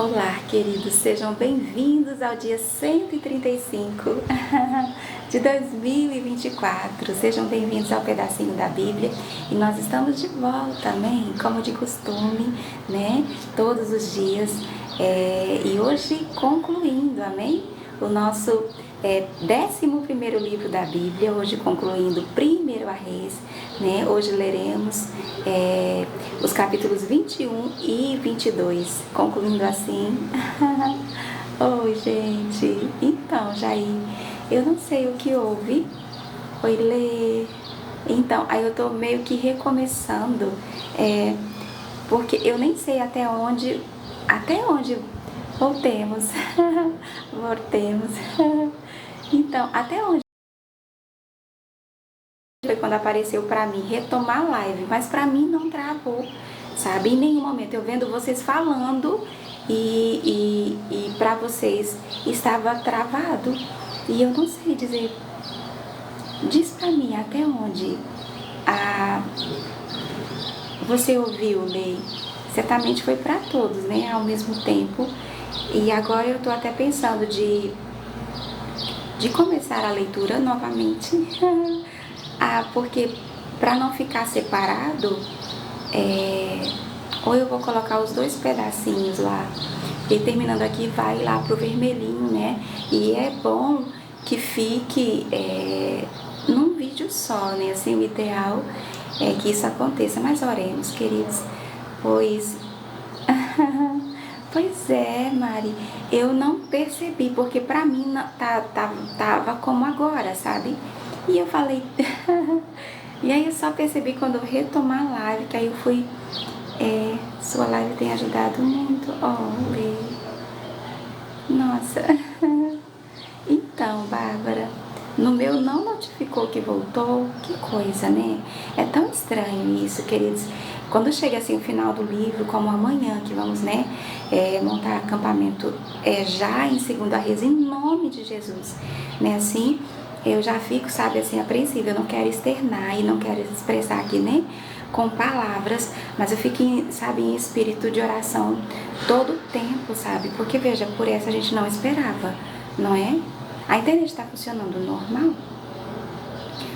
Olá, queridos, sejam bem-vindos ao dia 135 de 2024. Sejam bem-vindos ao pedacinho da Bíblia e nós estamos de volta, amém? Como de costume, né? Todos os dias. E hoje concluindo, amém? O nosso 11º livro da Bíblia, hoje concluindo 1º a Reis, né? Hoje leremos os capítulos 21 e 22, concluindo assim. Oi, gente. Então, Jair, eu não sei o que houve. Oi, Lê. Então, aí eu tô meio que recomeçando, porque eu nem sei até onde voltemos. Voltemos. Então, até onde foi quando apareceu pra mim retomar a live, mas pra mim não travou, sabe? Em nenhum momento eu vendo vocês falando e pra vocês estava travado. E eu não sei dizer, diz pra mim até onde você ouviu, Lei? Certamente foi pra todos, né? Ao mesmo tempo. E agora eu tô até pensando de começar a leitura novamente. Porque para não ficar separado, ou eu vou colocar os dois pedacinhos lá, e terminando aqui vai lá pro vermelhinho, né? E é bom que fique num vídeo só, né? Assim, o ideal é que isso aconteça. Mas oremos, queridos, pois... Pois é, Mari, eu não percebi, porque pra mim tava como agora, sabe? E eu falei, e aí eu só percebi quando eu retomar a live, que aí eu fui, sua live tem ajudado muito, olha, nossa. Então, Bárbara, no meu não notificou que voltou, que coisa, né? É tão estranho isso, queridos. Quando chega assim o final do livro, como amanhã, que vamos, né, montar acampamento já em 2ª Reis, em nome de Jesus, né, assim, eu já fico, sabe, assim, apreensiva, eu não quero externar e não quero expressar aqui, né, com palavras, mas eu fico, sabe, em espírito de oração todo o tempo, sabe, porque, veja, por essa a gente não esperava, não é? A internet está funcionando normal?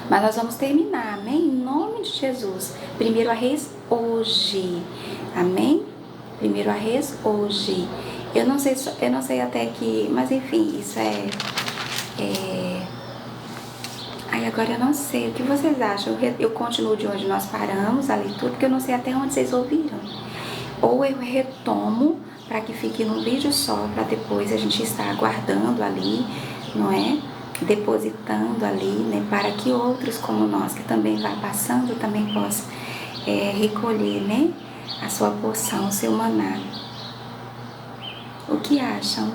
Mas nós vamos terminar, amém? Em nome de Jesus. 1º a Reis hoje, amém? 1º a Reis hoje. Eu não sei até que, mas enfim, isso Aí agora eu não sei, o que vocês acham? Eu continuo de onde nós paramos a leitura, porque eu não sei até onde vocês ouviram. Ou eu retomo para que fique num vídeo só, para depois a gente estar aguardando ali, não é? Depositando ali, né, para que outros como nós, que também vai passando, também possam recolher, né, a sua porção, o seu maná. O que acham?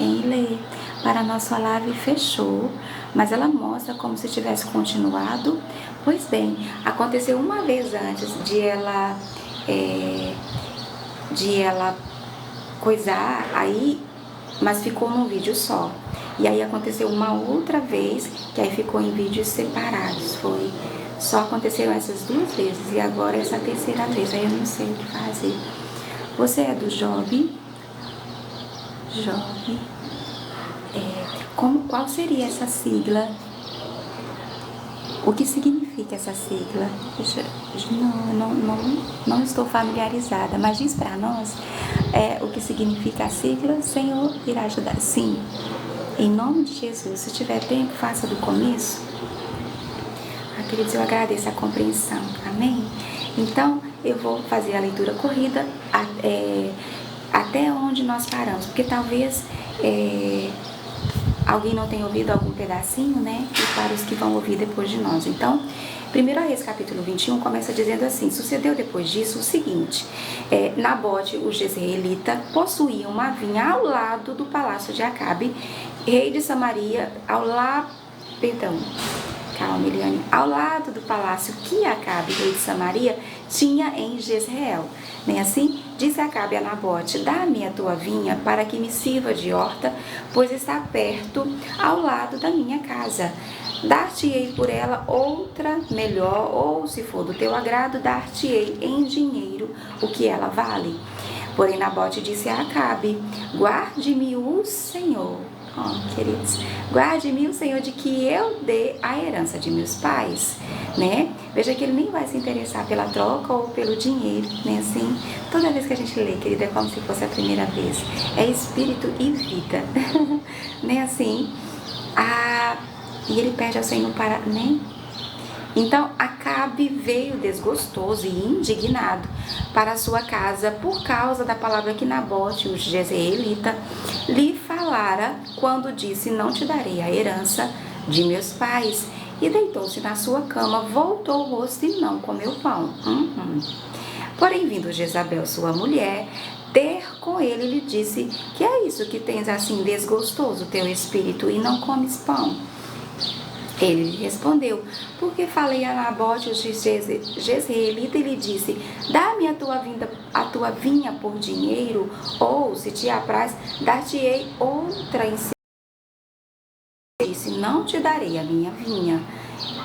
Em ler. Para a nossa live fechou, mas ela mostra como se tivesse continuado. Pois bem, aconteceu uma vez antes de ela coisar aí, mas ficou num vídeo só. E aí aconteceu uma outra vez, que aí ficou em vídeos separados. Só aconteceram essas 2 vezes e agora essa 3ª vez. Aí eu não sei o que fazer. Você é do Job? Job. Qual seria essa sigla? O que significa essa sigla? Não estou familiarizada, mas diz para nós o que significa a sigla. Senhor irá ajudar. Sim. Em nome de Jesus, se tiver tempo, faça do começo. Queridos, eu agradeço a compreensão, amém? Então, eu vou fazer a leitura corrida até onde nós paramos, porque talvez alguém não tenha ouvido algum pedacinho, né? E para os que vão ouvir depois de nós. Então, 1º Reis, capítulo 21, começa dizendo assim: sucedeu depois disso o seguinte: Nabote, o jezreelita, possuía uma vinha ao lado do palácio de Acabe, rei de Samaria, ao lado do palácio que Acabe, rei de Samaria, tinha em Jezreel. Nem assim, disse Acabe a Nabote: dá-me a tua vinha para que me sirva de horta, pois está perto, ao lado da minha casa. Dar-te-ei por ela outra melhor, ou se for do teu agrado, dar-te-ei em dinheiro o que ela vale. Porém, Nabote disse a Acabe: guarde-me o Senhor. Queridos, guarde-me o Senhor de que eu dê a herança de meus pais, né? Veja que ele nem vai se interessar pela troca ou pelo dinheiro, né? Assim, toda vez que a gente lê, querida, é como se fosse a primeira vez. É espírito e vida, né? Assim, e ele pede ao Senhor para, né? Então, Acabe veio desgostoso e indignado para a sua casa por causa da palavra que Nabote, o jezreelita, lhe falara quando disse: não te darei a herança de meus pais. E deitou-se na sua cama, voltou o rosto e não comeu pão. Porém, vindo Jezabel, sua mulher, ter com ele, lhe disse: que é isso que tens assim desgostoso teu espírito e não comes pão? Ele lhe respondeu: porque falei a Nabote, o jezreelita, e lhe disse: dá-me a tua vinha por dinheiro, ou, se te apraz, dar-te-ei outra em seguida. Disse: não te darei a minha vinha.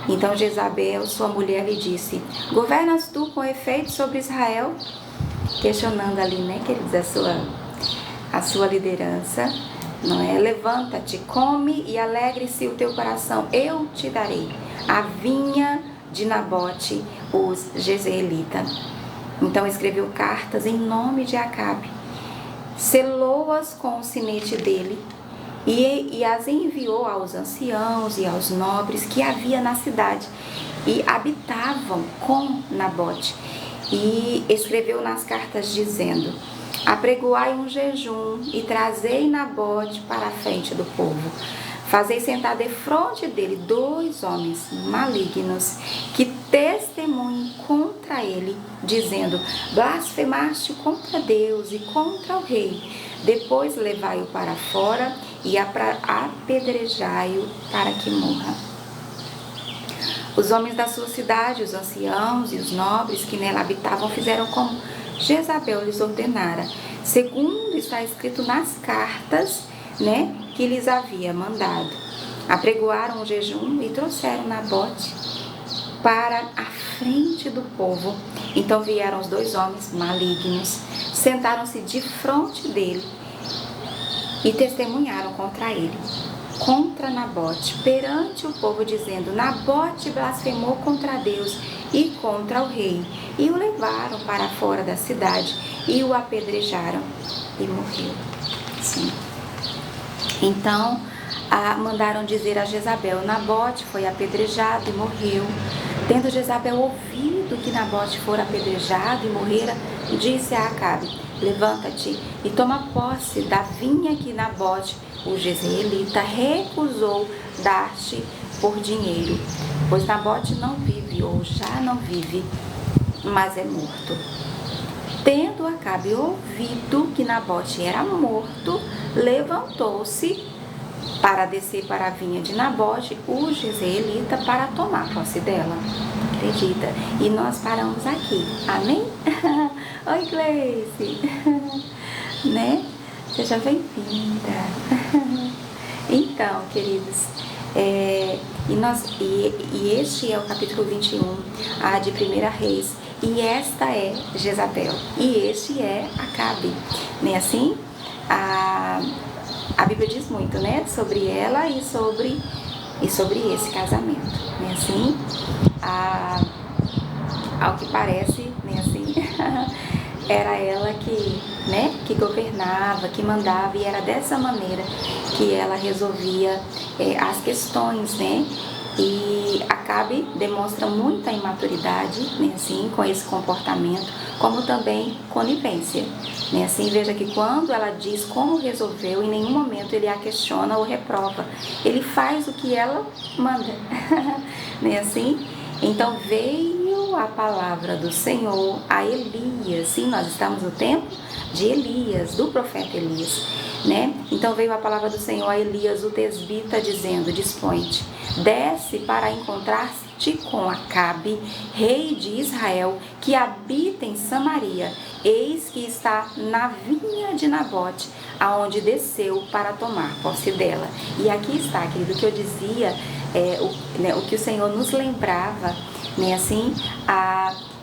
Então Jezabel, sua mulher, lhe disse: governas tu com efeito sobre Israel? Questionando ali, né, queridos, a sua liderança. Não é? Levanta-te, come e alegre-se o teu coração, eu te darei a vinha de Nabote, os jezreelita. Então escreveu cartas em nome de Acabe, selou-as com o sinete dele e as enviou aos anciãos e aos nobres que havia na cidade e habitavam com Nabote. E escreveu nas cartas dizendo: apregoai um jejum e trazei Nabote para a frente do povo. Fazei sentar defronte dele 2 homens malignos que testemunhem contra ele, dizendo: blasfemaste contra Deus e contra o rei. Depois levai-o para fora e apedrejai-o para que morra. Os homens da sua cidade, os anciãos e os nobres que nela habitavam, fizeram como Jezabel lhes ordenara, segundo está escrito nas cartas, né, que lhes havia mandado. Apregoaram o jejum e trouxeram Nabote para a frente do povo. Então vieram os 2 homens malignos, sentaram-se de frente dele e testemunharam contra ele, contra Nabote, perante o povo, dizendo: Nabote blasfemou contra Deus e contra o rei. E o levaram para fora da cidade e o apedrejaram e morreu. Sim. Então mandaram dizer a Jezabel: Nabote foi apedrejado e morreu. Tendo Jezabel ouvido que Nabote fora apedrejado e morrera, disse a Acabe: levanta-te e toma posse da vinha que Nabote, o jezreelita, recusou dar-te por dinheiro, pois Nabote não vive, ou já não vive, mas é morto. Tendo Acabe ouvido que Nabote era morto, levantou-se para descer para a vinha de Nabote, o jezreelita, para tomar posse dela. Acredita? E nós paramos aqui. Amém? Oi, Gleice. Né? Seja bem-vinda. Então, queridos, este é o capítulo 21 de 1 Reis, e esta é Jezabel, e este é Acabe, né? Assim, a Bíblia diz muito, né, sobre ela e sobre esse casamento, né? Assim, ao que parece, né, assim, era ela que governava, que mandava, e era dessa maneira que ela resolvia as questões, né? E Acabe demonstra muita imaturidade, né, assim, com esse comportamento, como também conivência, né? Assim, veja que quando ela diz como resolveu, em nenhum momento ele a questiona ou reprova. Ele faz o que ela manda, né? Assim, então veio a palavra do Senhor a Elias. Sim, nós estamos no tempo de Elias, do profeta Elias, né? Então veio a palavra do Senhor a Elias, o tesbita, dizendo: dispõe-te, desce para encontrar-te com Acabe, rei de Israel, que habita em Samaria. Eis que está na vinha de Nabote, aonde desceu para tomar posse dela. E aqui está, querido, o que eu dizia, o que o Senhor nos lembrava, né, assim,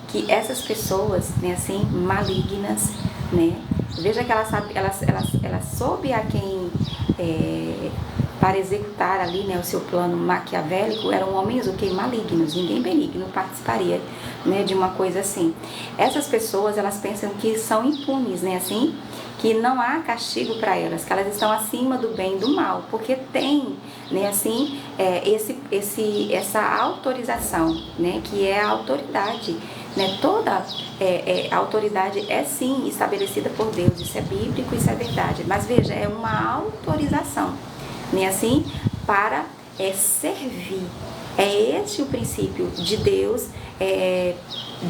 que essas pessoas, né, assim, malignas, né, veja que ela soube a quem, para executar ali, né, o seu plano maquiavélico, eram homens o que? Malignos, ninguém benigno participaria, né, de uma coisa assim. Essas pessoas, elas pensam que são impunes, né, assim, que não há castigo para elas, que elas estão acima do bem e do mal, porque tem, né, assim, essa autorização, né, que é a autoridade, né, toda a autoridade é sim estabelecida por Deus, isso é bíblico, isso é verdade, mas veja, é uma autorização, né, assim, para servir. É esse o princípio de Deus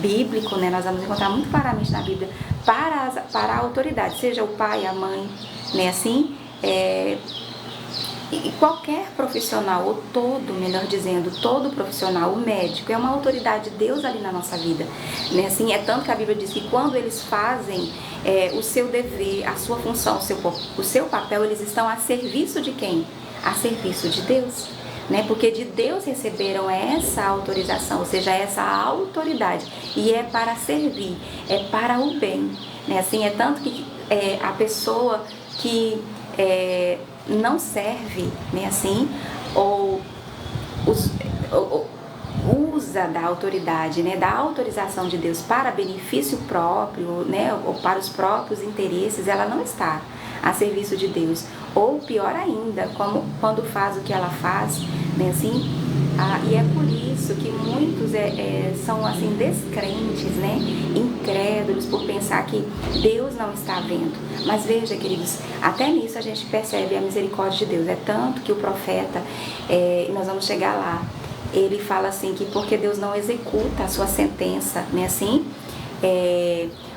bíblico, né? Nós vamos encontrar muito claramente na Bíblia para a autoridade, seja o pai, a mãe, né? Assim, e qualquer profissional, ou todo, melhor dizendo, todo profissional, o médico, é uma autoridade de Deus ali na nossa vida, né? Assim, é tanto que a Bíblia diz que quando eles fazem o seu dever, a sua função, o seu papel, eles estão a serviço de quem? A serviço de Deus, né? Porque de Deus receberam essa autorização, ou seja, essa autoridade, e é para servir, é para o bem, né? Assim, é tanto que a pessoa que não serve, né, assim, ou usa da autoridade, né, da autorização de Deus para benefício próprio, né, ou para os próprios interesses, ela não está a serviço de Deus. Ou pior ainda, como quando faz o que ela faz, né, assim, e é por isso que muitos são assim descrentes, né, incrédulos, por pensar que Deus não está vendo. Mas veja, queridos, até nisso a gente percebe a misericórdia de Deus. É tanto que o profeta, nós vamos chegar lá, ele fala assim que porque Deus não executa a sua sentença, né, assim,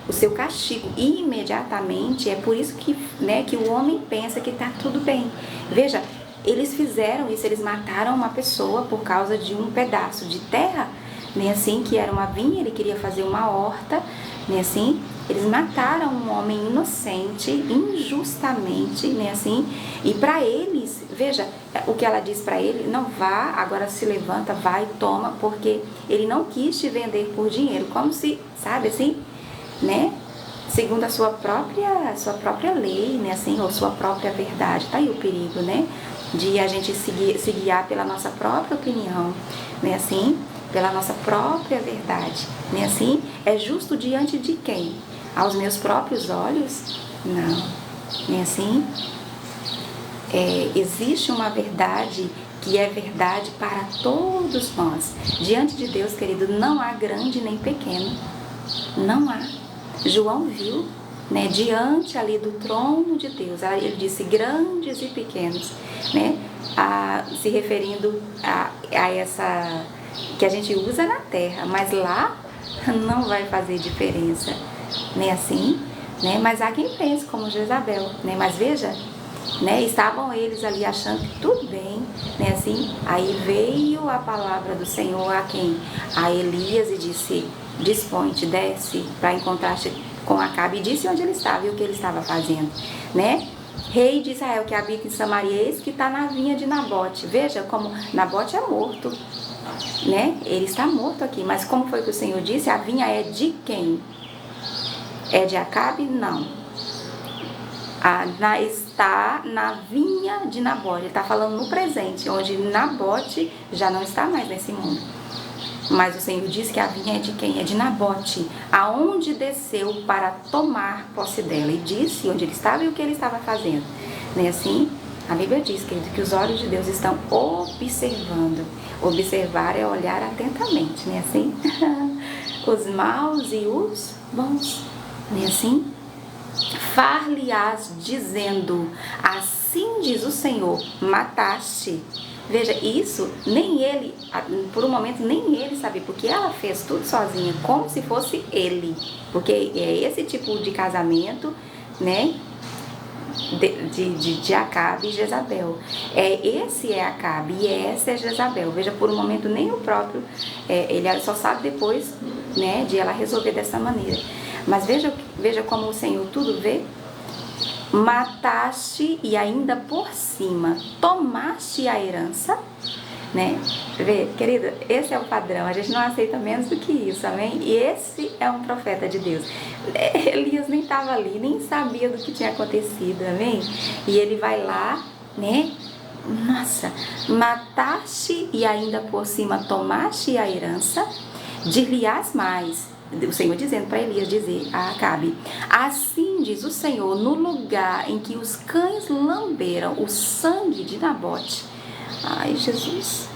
o seu castigo imediatamente, é por isso que, né, que o homem pensa que está tudo bem. Veja, eles fizeram isso, eles mataram uma pessoa por causa de um pedaço de terra, né, assim, que era uma vinha, ele queria fazer uma horta, né, assim, eles mataram um homem inocente, injustamente, né, assim, e para eles, veja, o que ela diz para ele, não vá, agora se levanta, vai, toma, porque ele não quis te vender por dinheiro, como se, sabe, assim, né, segundo a sua própria lei, né, assim, ou sua própria verdade. Tá aí o perigo, né, de a gente se guiar pela nossa própria opinião, né, assim, pela nossa própria verdade, né, assim, é justo diante de quem? Aos meus próprios olhos? Não, né, assim, existe uma verdade que é verdade para todos nós. Diante de Deus, querido, não há grande nem pequeno, não há. João viu, né, diante ali do trono de Deus, ele disse grandes e pequenos, né, se referindo a essa que a gente usa na terra, mas lá não vai fazer diferença, né, assim, né, mas há quem pense como Jezabel, né, mas veja, né, estavam eles ali achando que tudo bem, né, assim, aí veio a palavra do Senhor a quem? A Elias, e disse, dispõe-te, desce para encontrar-te com Acabe, e disse onde ele estava e o que ele estava fazendo, né? Rei de Israel que habita em Samaria, eis que está na vinha de Nabote. Veja como Nabote é morto, né? Ele está morto aqui, mas como foi que o Senhor disse? A vinha é de quem? É de Acabe? Não. Está na vinha de Nabote. Ele está falando no presente, onde Nabote já não está mais nesse mundo. Mas o Senhor diz que a vinha é de quem? É de Nabote, aonde desceu para tomar posse dela. E disse onde ele estava e o que ele estava fazendo. Né? Assim, a Bíblia diz, querido, que os olhos de Deus estão observando. Observar é olhar atentamente, né? Assim, os maus e os bons. Né? Assim, far-lhe-ás dizendo, assim diz o Senhor, mataste. Veja, isso, nem ele, por um momento, nem ele sabia, porque ela fez tudo sozinha, como se fosse ele. Porque é esse tipo de casamento, né, de Acabe e Jezabel. Esse é Acabe e essa é Jezabel. Veja, por um momento, nem o próprio, ele só sabe depois, né, de ela resolver dessa maneira. Mas veja como o Senhor tudo vê. Mataste e ainda por cima tomaste a herança, né? Vê, querida, esse é o padrão, a gente não aceita menos do que isso, amém? E esse é um profeta de Deus. Elias nem estava ali, nem sabia do que tinha acontecido, amém? E ele vai lá, né? Nossa, mataste e ainda por cima tomaste a herança, dir-lhe-ás mais. O Senhor dizendo para Elias dizer a Acabe: assim diz o Senhor, no lugar em que os cães lamberam o sangue de Nabote. Ai, Jesus.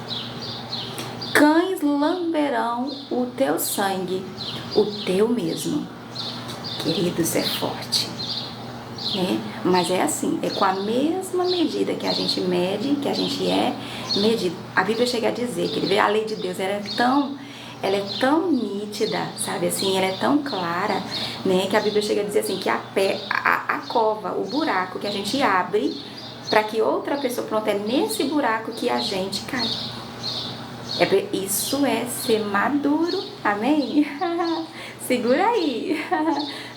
Cães lamberão o teu sangue, o teu mesmo. Queridos, é forte, né? Mas é assim, é com a mesma medida que a gente mede, que a gente é medido. A Bíblia chega a dizer que a lei de Deus ela é tão nítida, sabe assim, ela é tão clara, né? Que a Bíblia chega a dizer assim, que a cova, o buraco que a gente abre para que outra pessoa, pronto, é nesse buraco que a gente cai. Isso é ser maduro, amém? Segura aí.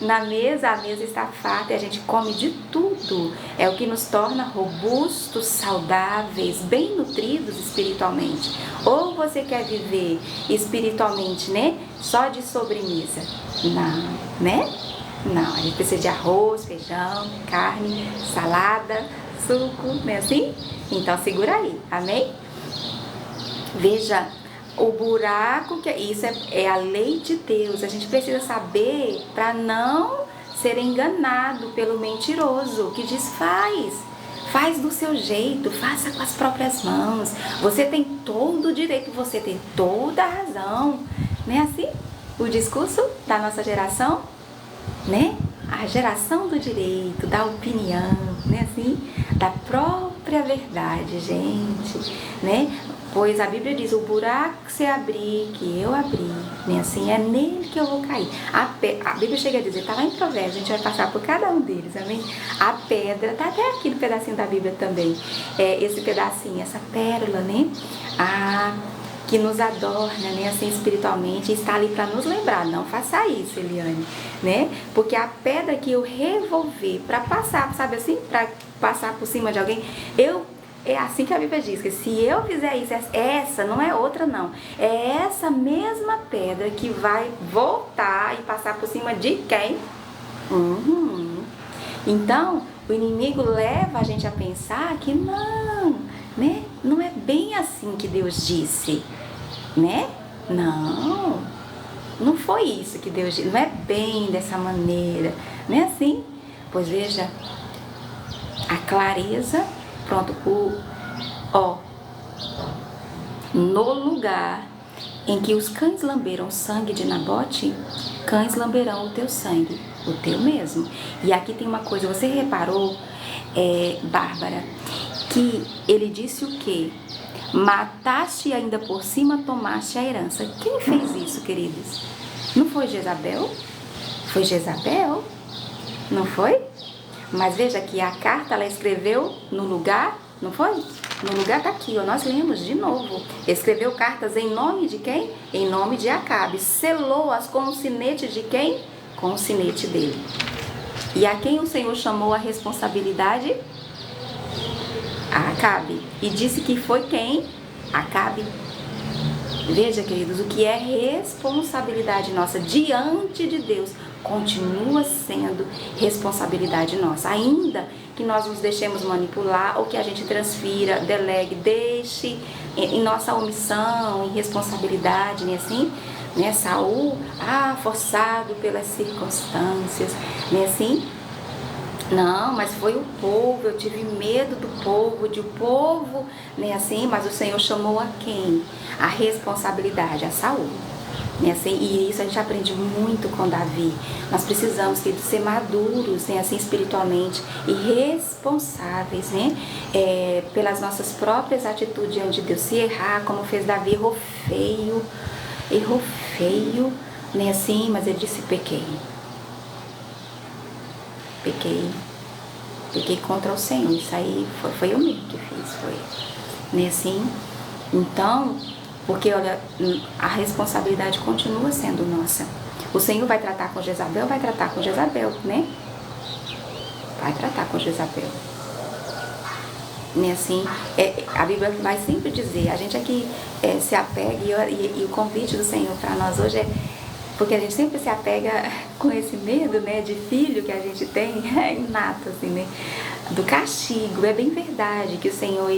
Na mesa, a mesa está farta e a gente come de tudo. É o que nos torna robustos, saudáveis, bem nutridos espiritualmente. Ou você quer viver espiritualmente, né? Só de sobremesa? Não, né? Não, a gente precisa de arroz, feijão, carne, salada, suco, não é assim? Então segura aí, amém? Veja, o buraco, isso é a lei de Deus. A gente precisa saber para não ser enganado pelo mentiroso que diz faz do seu jeito, faça com as próprias mãos. Você tem todo o direito, você tem toda a razão. Não é assim? O discurso da nossa geração, né? A geração do direito, da opinião, né? Assim, da própria verdade, gente, né? Pois a Bíblia diz, o buraco que você abrir, que eu abri, né? Assim, é nele que eu vou cair. A Bíblia chega a dizer, tá lá em Provérbios, a gente vai passar por cada um deles, amém? A pedra, tá até aqui no pedacinho da Bíblia também, esse pedacinho, essa pérola, né? Que nos adorna, né, assim, espiritualmente, está ali para nos lembrar, não faça isso, Eliane, né? Porque a pedra que eu revolver para passar, sabe assim, para passar por cima de alguém, é assim que a Bíblia diz, que se eu fizer isso, essa não é outra não, é essa mesma pedra que vai voltar e passar por cima de quem? Então, o inimigo leva a gente a pensar que não, né? Não é bem assim que Deus disse, né? Não foi isso que Deus disse, não é bem dessa maneira, não é assim? Pois veja, a clareza, pronto, no lugar em que os cães lamberam o sangue de Nabote, cães lamberão o teu sangue, o teu mesmo. E aqui tem uma coisa, você reparou, Bárbara, que ele disse o quê? Mataste e ainda por cima tomaste a herança. Quem fez isso, queridos? Não foi Jezabel? Foi Jezabel? Não foi? Mas veja que a carta ela escreveu no lugar, não foi? No lugar tá aqui, ó, nós lemos de novo. Escreveu cartas em nome de quem? Em nome de Acabe. Selou-as com o sinete de quem? Com o sinete dele. E a quem o Senhor chamou a responsabilidade? A Acabe. E disse que foi quem? Acabe. Veja, queridos, o que é responsabilidade nossa diante de Deus continua sendo responsabilidade nossa. Ainda que nós nos deixemos manipular ou que a gente transfira, delegue, deixe em nossa omissão, em responsabilidade, né, assim, né, Saul, forçado pelas circunstâncias, né, assim. Não, mas foi o povo, eu tive medo do povo, de o povo, né, assim, mas o Senhor chamou a quem? A responsabilidade, a Saul. Né, assim, e isso a gente aprende muito com Davi. Nós precisamos ser maduros, né, assim, espiritualmente e responsáveis, né, pelas nossas próprias atitudes diante de Deus. Se errar, como fez Davi, errou feio, né, assim, mas ele disse: pequei contra o Senhor. Isso aí foi eu mesmo que fiz, foi, né, assim. Então, porque olha, a responsabilidade continua sendo nossa. O Senhor vai tratar com Jezabel, né? Vai tratar com Jezabel. né? Assim, a Bíblia vai sempre dizer, a gente aqui se apega, e o convite do Senhor para nós hoje é, porque a gente sempre se apega com esse medo, né, de filho que a gente tem, é inato, assim, né, do castigo. É bem verdade que o Senhor,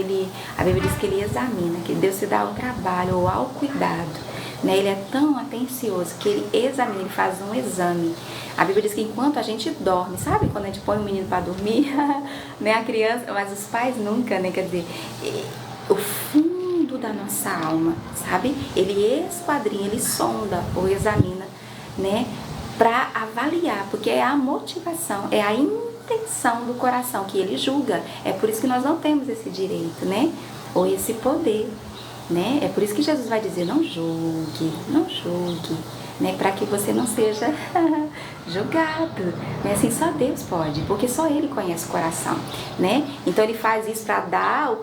a Bíblia diz que Ele examina, que Deus se dá ao trabalho ou ao cuidado, né? Ele é tão atencioso que Ele examina, Ele faz um exame. A Bíblia diz que enquanto a gente dorme, sabe quando a gente põe o menino para dormir, né, a criança, mas os pais nunca, né, quer dizer, o fundo da nossa alma, sabe? Ele esquadrinha, Ele sonda ou examina, né, para avaliar, porque é a motivação, é a intenção do coração que Ele julga. É por isso que nós não temos esse direito, né, ou esse poder, né? É por isso que Jesus vai dizer, não julgue, né, para que você não seja julgado, né? Assim, só Deus pode, porque só Ele conhece o coração, né? Então Ele faz isso para dar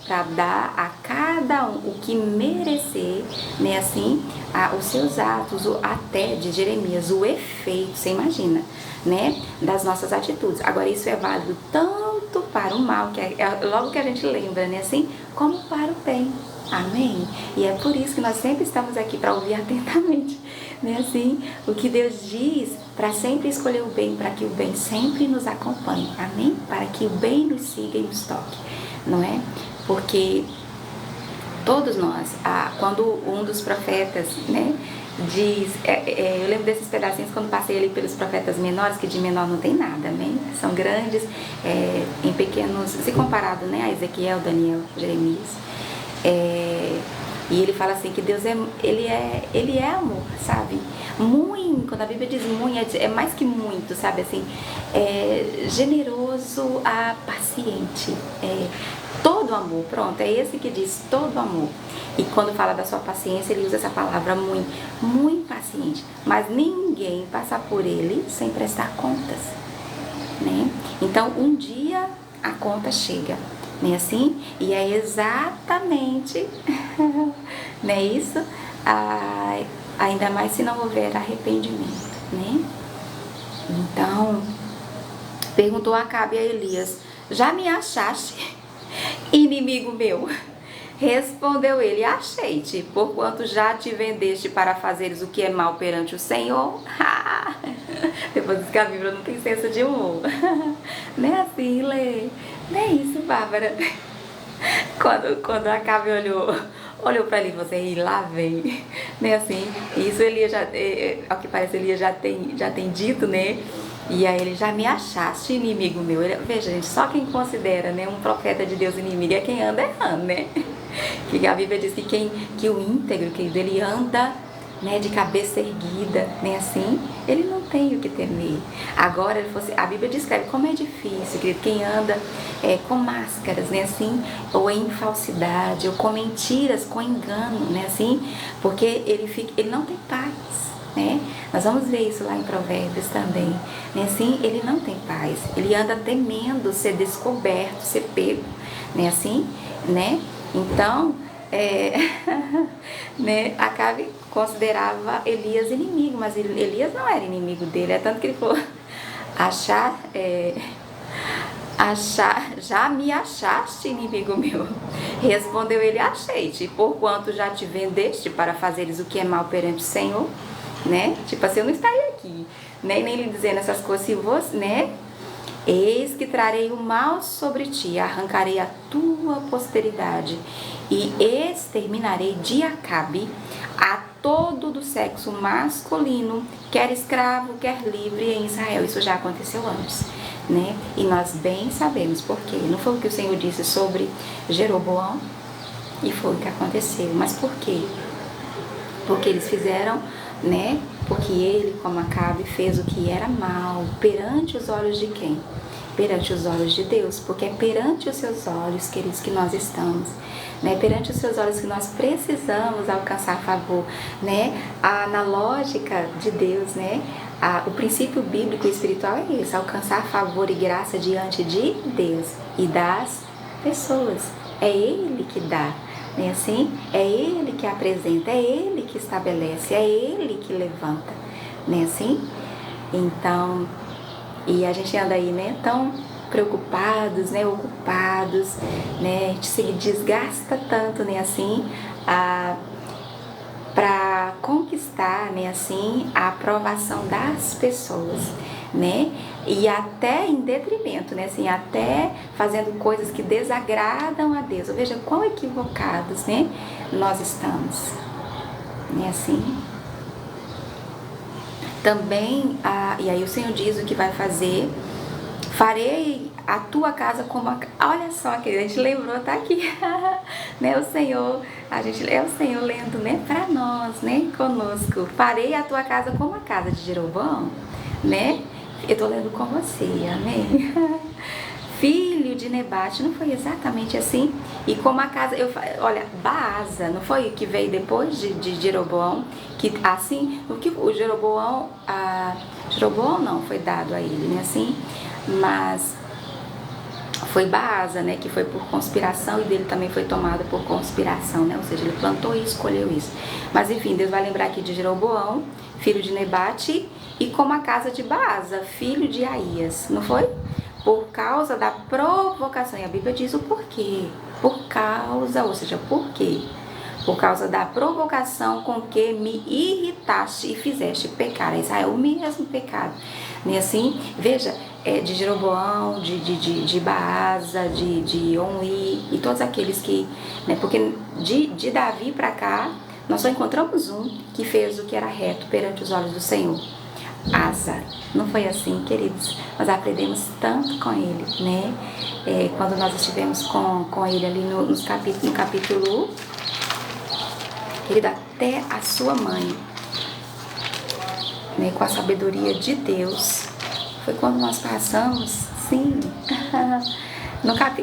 para dar a cada um o que merecer, né? Assim, os seus atos, até de Jeremias, o efeito, você imagina, né, das nossas atitudes. Agora, isso é válido tanto para o mal, que é logo que a gente lembra, né, assim, como para o bem. Amém? E é por isso que nós sempre estamos aqui para ouvir atentamente, né, assim, o que Deus diz, para sempre escolher o bem, para que o bem sempre nos acompanhe. Amém? Para que o bem nos siga e nos toque, não é? Porque todos nós, quando um dos profetas, né, diz, eu lembro desses pedacinhos quando passei ali pelos profetas menores, que de menor não tem nada, né? São grandes, em pequenos, se comparado, né, a Ezequiel, Daniel, Jeremias. E ele fala assim que Deus ele é amor, sabe? Muito, quando a Bíblia diz muito, é mais que muito, sabe? Assim, generoso, paciente, todo amor, pronto, é esse que diz todo amor. E quando fala da sua paciência, ele usa essa palavra muito, muito paciente. Mas ninguém passa por ele sem prestar contas, né? Então, um dia a conta chega, né, assim? E é exatamente, né, isso, ainda mais se não houver arrependimento, né? Então, perguntou Acabe a Elias, já me achaste, inimigo meu? Respondeu ele, achei-te, porquanto já te vendeste para fazeres o que é mal perante o Senhor. Depois diz que a Bíblia não tem senso de humor. Não é assim, Lê? Não é isso, Bárbara? Quando Acabe olhou para ele e falou assim, lá vem. Né, assim, isso Elias já, ao que parece, Elias já tem dito, né? E aí ele, já me achaste, inimigo meu. Veja, gente, só quem considera, né, um profeta de Deus inimigo é quem anda errando, né? Que a Bíblia diz que o íntegro, querido, ele anda, né, de cabeça erguida, né, assim, ele não tem o que temer. Agora, a Bíblia descreve como é difícil, querido, quem anda com máscaras, né, assim, ou em falsidade, ou com mentiras, com engano, né, assim, porque ele não tem paz, né? Nós vamos ver isso lá em Provérbios também, né? Assim, ele não tem paz, ele anda temendo ser descoberto, ser pego, né? Assim, né? Então, né? Acabe considerava Elias inimigo, mas Elias não era inimigo dele, é tanto que ele falou, já me achaste, inimigo meu. Respondeu ele, achei-te, porquanto já te vendeste para fazeres o que é mal perante o Senhor, né? Tipo assim, eu não estaria aqui, né? Nem lhe dizendo essas coisas, se você, né? Eis que trarei o mal sobre ti, arrancarei a tua posteridade e exterminarei de Acabe a todo do sexo masculino, quer escravo, quer livre em Israel. Isso já aconteceu antes, né? E nós bem sabemos por quê. Não foi o que o Senhor disse sobre Jeroboão? E foi o que aconteceu. Mas por quê? Porque eles fizeram, né? Porque ele, como Acabe, fez o que era mal perante os olhos de quem? Perante os olhos de Deus, porque é perante os seus olhos, queridos, que nós estamos, né? Perante os seus olhos que nós precisamos alcançar favor, né? Na lógica de Deus, né? O princípio bíblico e espiritual é esse, alcançar favor e graça diante de Deus e das pessoas. É Ele que dá, né? Assim, é Ele que apresenta, é Ele que estabelece, é Ele que levanta, né? Assim, então, e a gente anda aí, né, tão preocupados, né, ocupados, né, a gente se desgasta tanto, né, assim, para conquistar, né, assim, a aprovação das pessoas, né, e até em detrimento, né, assim, até fazendo coisas que desagradam a Deus. Veja quão equivocados, né, nós estamos, né, assim. Também, e aí o Senhor diz o que vai fazer: farei a tua casa como a... Olha só, que a gente lembrou, tá aqui, né, o Senhor, a gente é o Senhor lendo, né, pra nós, né, conosco. Farei a tua casa como a casa de Jeroboão, né, eu tô lendo com você, amém. Filho de Nebate, não foi exatamente assim? E como a casa, olha, Baasa, não foi o que veio depois de Jeroboão? Que assim, o que o Jeroboão não foi dado a ele, né, assim, mas foi Baasa, né, que foi por conspiração, e dele também foi tomado por conspiração, né, ou seja, ele plantou e escolheu isso. Mas enfim, Deus vai lembrar aqui de Jeroboão, filho de Nebate, e como a casa de Baasa, filho de Aías, não foi? Por causa da provocação, e a Bíblia diz o porquê, por causa, ou seja, por quê? Por causa da provocação com que me irritaste e fizeste pecar a Israel, o mesmo pecado, né, assim, veja, de Jeroboão, de Baasa, de Onri, e todos aqueles que, né, porque de Davi para cá, nós só encontramos um que fez o que era reto perante os olhos do Senhor, Asa. Não foi assim, queridos? Nós aprendemos tanto com ele, né? Quando nós estivemos com ele ali no capítulo, querido, até a sua mãe, né, com a sabedoria de Deus, foi quando nós passamos, sim,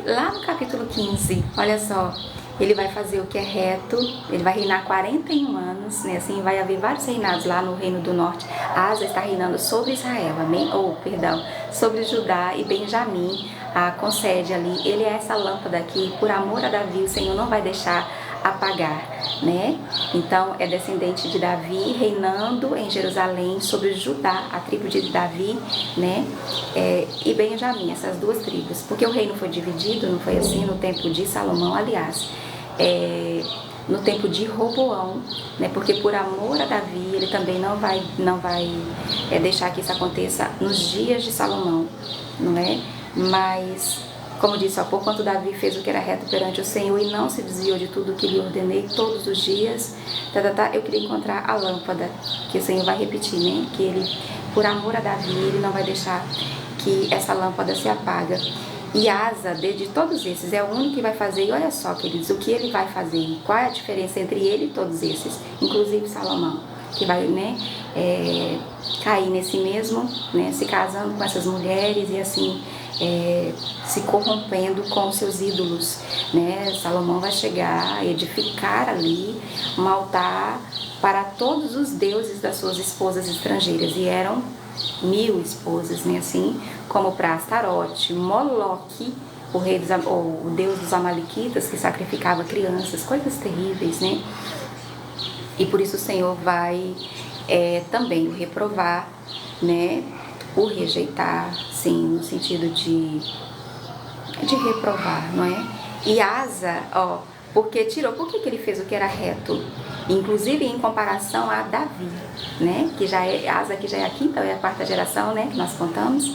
lá no capítulo 15, olha só, ele vai fazer o que é reto, ele vai reinar 41 anos, né, assim, vai haver vários reinados lá no Reino do Norte. Asa está reinando sobre Israel, amém? Sobre Judá e Benjamim, concede ali, ele é essa lâmpada que, por amor a Davi, o Senhor não vai deixar apagar, né? Então é descendente de Davi reinando em Jerusalém sobre Judá, a tribo de Davi, né? E Benjamim, essas duas tribos, porque o reino foi dividido, não foi assim no tempo de Salomão, aliás, no tempo de Roboão, né? Porque por amor a Davi, ele também não vai deixar que isso aconteça nos dias de Salomão, não é? Mas, como disse, por quanto Davi fez o que era reto perante o Senhor e não se desviou de tudo que lhe ordenei todos os dias, eu queria encontrar a lâmpada, que o Senhor vai repetir, né? Que ele, por amor a Davi, ele não vai deixar que essa lâmpada se apaga. E Asa, de todos esses, é o único que vai fazer. E olha só, queridos, o que ele vai fazer, qual é a diferença entre ele e todos esses, inclusive Salomão, que vai, né, cair nesse mesmo, né, se casando com essas mulheres e assim, se corrompendo com seus ídolos, né? Salomão vai chegar a edificar ali um altar para todos os deuses das suas esposas estrangeiras, e eram 1000 esposas, né? Assim como para Astarote, Moloque, o deus dos amalequitas, que sacrificava crianças, coisas terríveis, né? E por isso o Senhor vai também o reprovar, né? O rejeitar, sim, no sentido de reprovar, não é? E Asa, por que ele fez o que era reto? Inclusive em comparação a Davi, né? Que já é Asa, que já é a quinta ou é a quarta geração, né? Que nós contamos.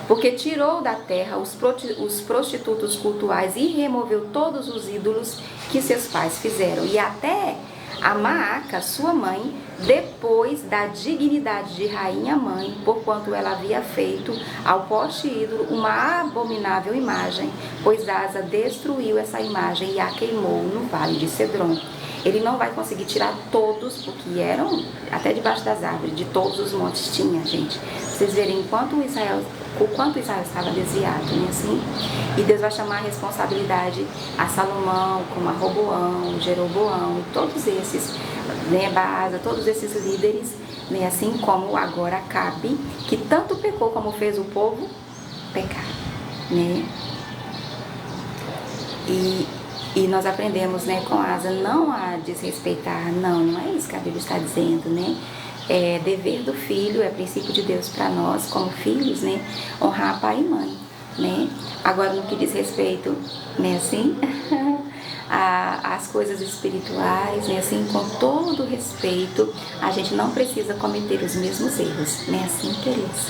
Porque tirou da terra os prostitutos cultuais e removeu todos os ídolos que seus pais fizeram. E até a Maaca, sua mãe, depois da dignidade de rainha mãe, porquanto ela havia feito ao poste ídolo uma abominável imagem, pois Asa destruiu essa imagem e a queimou no vale de Cedron. Ele não vai conseguir tirar todos, porque eram até debaixo das árvores, de todos os montes tinha, gente. Vocês verem o quanto Israel estava desviado, né, assim? E Deus vai chamar a responsabilidade a Salomão, como a Roboão, Jeroboão, e todos esses, né, Baasa, todos esses líderes, né, assim como agora Acabe, que tanto pecou como fez o povo pecar, né? E nós aprendemos, né, com Asa, não a desrespeitar, não é isso que a Bíblia está dizendo, né? É dever do filho, é princípio de Deus para nós, como filhos, né? Honrar pai e mãe. né? Agora, no que diz respeito, né, assim, as coisas espirituais, né, assim, com todo respeito, a gente não precisa cometer os mesmos erros, né, assim, queridos,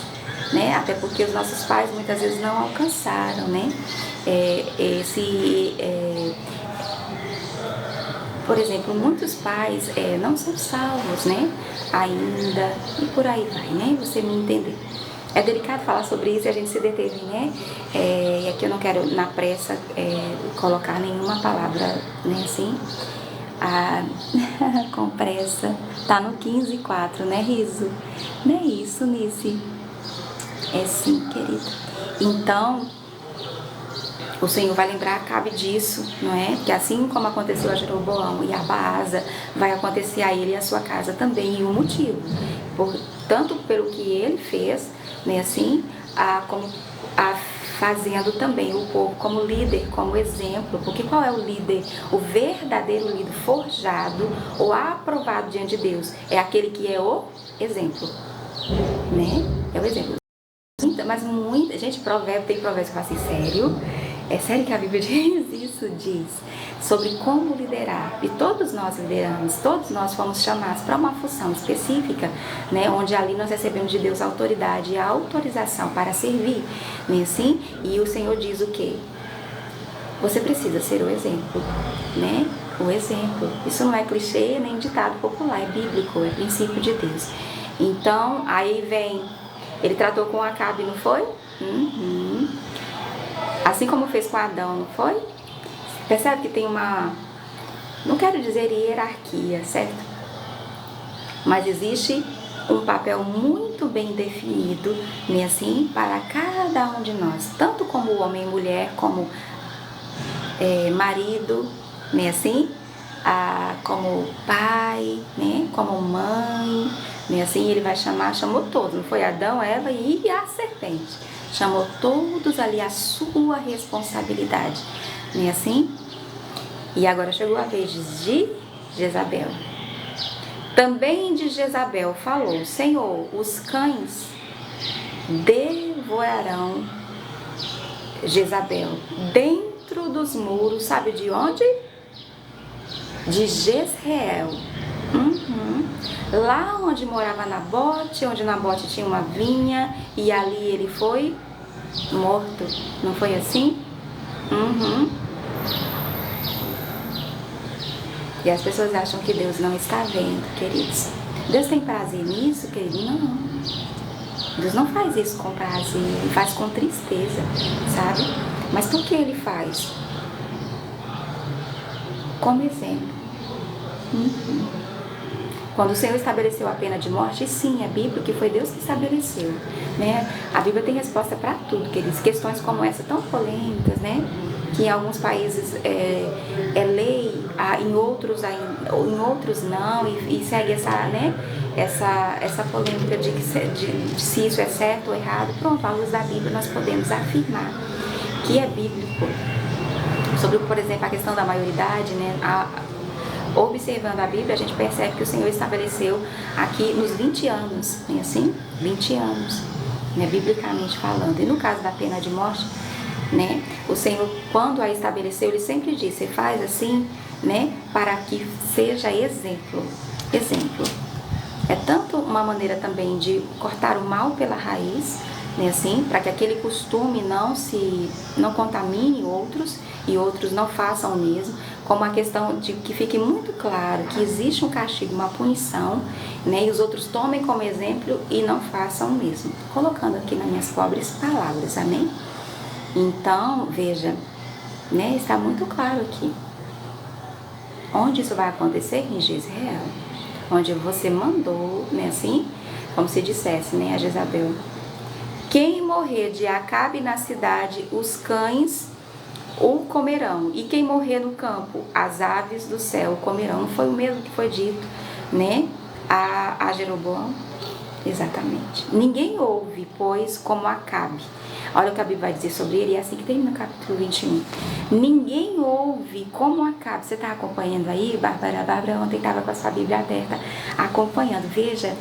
né? Até porque os nossos pais muitas vezes não alcançaram, né? Por exemplo, muitos pais não são salvos, né? Ainda, e por aí vai, né? Você me entendeu. É delicado falar sobre isso e a gente se deteve, né? E aqui eu não quero, na pressa, colocar nenhuma palavra, né, assim, com pressa. Tá no 15:4, né, Riso? Não é isso, Nice? É sim, querido. Então, o Senhor vai lembrar Acabe disso, não é? Que assim como aconteceu a Jeroboão e a Baasa, vai acontecer a ele e a sua casa também. E o motivo, tanto pelo que ele fez, né, assim, como fazendo também o povo como líder, como exemplo. Porque qual é o líder? O verdadeiro líder forjado ou aprovado diante de Deus é aquele que é o exemplo, né? É o exemplo. Mas muita gente, tem provérbios que fala assim, sério? É sério que a Bíblia diz isso? Diz sobre como liderar. E todos nós lideramos, todos nós fomos chamados para uma função específica, né? Onde ali nós recebemos de Deus a autoridade e a autorização para servir, né? Assim? E o Senhor diz o quê? Você precisa ser o exemplo, né? O exemplo. Isso não é clichê nem ditado popular, é bíblico, é princípio de Deus. Então, aí vem, ele tratou com Acabe, não foi? Assim como fez com Adão, não foi? Percebe que tem uma, não quero dizer hierarquia, certo? Mas existe um papel muito bem definido, né, assim, para cada um de nós, tanto como homem e mulher, como marido, né, assim, como pai, né, como mãe, né, assim, ele vai chamou todos, não foi Adão, Eva e a serpente, chamou todos ali a sua responsabilidade, né, assim. E agora chegou a vez de Jezabel. Também de Jezabel falou, Senhor, os cães devorarão Jezabel dentro dos muros, sabe de onde? De Jezreel. Lá onde morava Nabote, onde Nabote tinha uma vinha, e ali ele foi morto. Não foi assim? E as pessoas acham que Deus não está vendo, queridos. Deus tem prazer nisso, querido? Não. Deus não faz isso com prazer, ele faz com tristeza, sabe? Mas por que ele faz? Como exemplo. Quando o Senhor estabeleceu a pena de morte, sim, é bíblico que foi Deus que estabeleceu, né? A Bíblia tem resposta para tudo, queridos. Questões como essa, tão polêmicas, né? Que em alguns países é lei, em outros não, e segue essa, né? Essa polêmica de se isso é certo ou errado. Pronto, à luz da Bíblia nós podemos afirmar que é bíblico. Sobre, por exemplo, a questão da maioridade, né? Observando a Bíblia, a gente percebe que o Senhor estabeleceu aqui nos 20 anos, né, assim? 20 anos, né, biblicamente falando. E no caso da pena de morte, né, o Senhor, quando a estabeleceu, ele sempre disse, faz assim, né, para que seja exemplo. Exemplo. É tanto uma maneira também de cortar o mal pela raiz, né, assim, para que aquele costume não contamine outros e outros não façam o mesmo, como a questão de que fique muito claro que existe um castigo, uma punição, né, e os outros tomem como exemplo e não façam o mesmo. Colocando aqui nas minhas pobres palavras, amém? Então, veja, né, está muito claro aqui. Onde isso vai acontecer? Em Jezreel, onde você mandou, né, assim, como se dissesse, né, a Jezabel. Quem morrer de Acabe na cidade, os cães o comerão, e quem morrer no campo, as aves do céu comerão. Não foi o mesmo que foi dito, né, a Jeroboão? Exatamente. Ninguém ouve, pois, como Acabe. Olha o que a Bíblia vai dizer sobre ele, e é assim que termina o capítulo 21. Ninguém ouve como Acabe. Você está acompanhando aí, Bárbara? A Bárbara ontem estava com a sua Bíblia aberta, acompanhando. Veja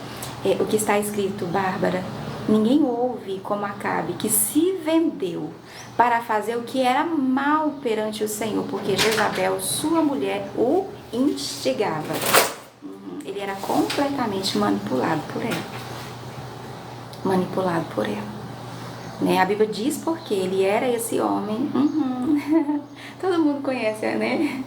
o que está escrito, Bárbara. Ninguém houve como Acabe, que se vendeu para fazer o que era mal perante o Senhor, porque Jezabel, sua mulher, o instigava. Ele era completamente manipulado por ela. Manipulado por ela. Né? A Bíblia diz porque ele era esse homem. Todo mundo conhece, né?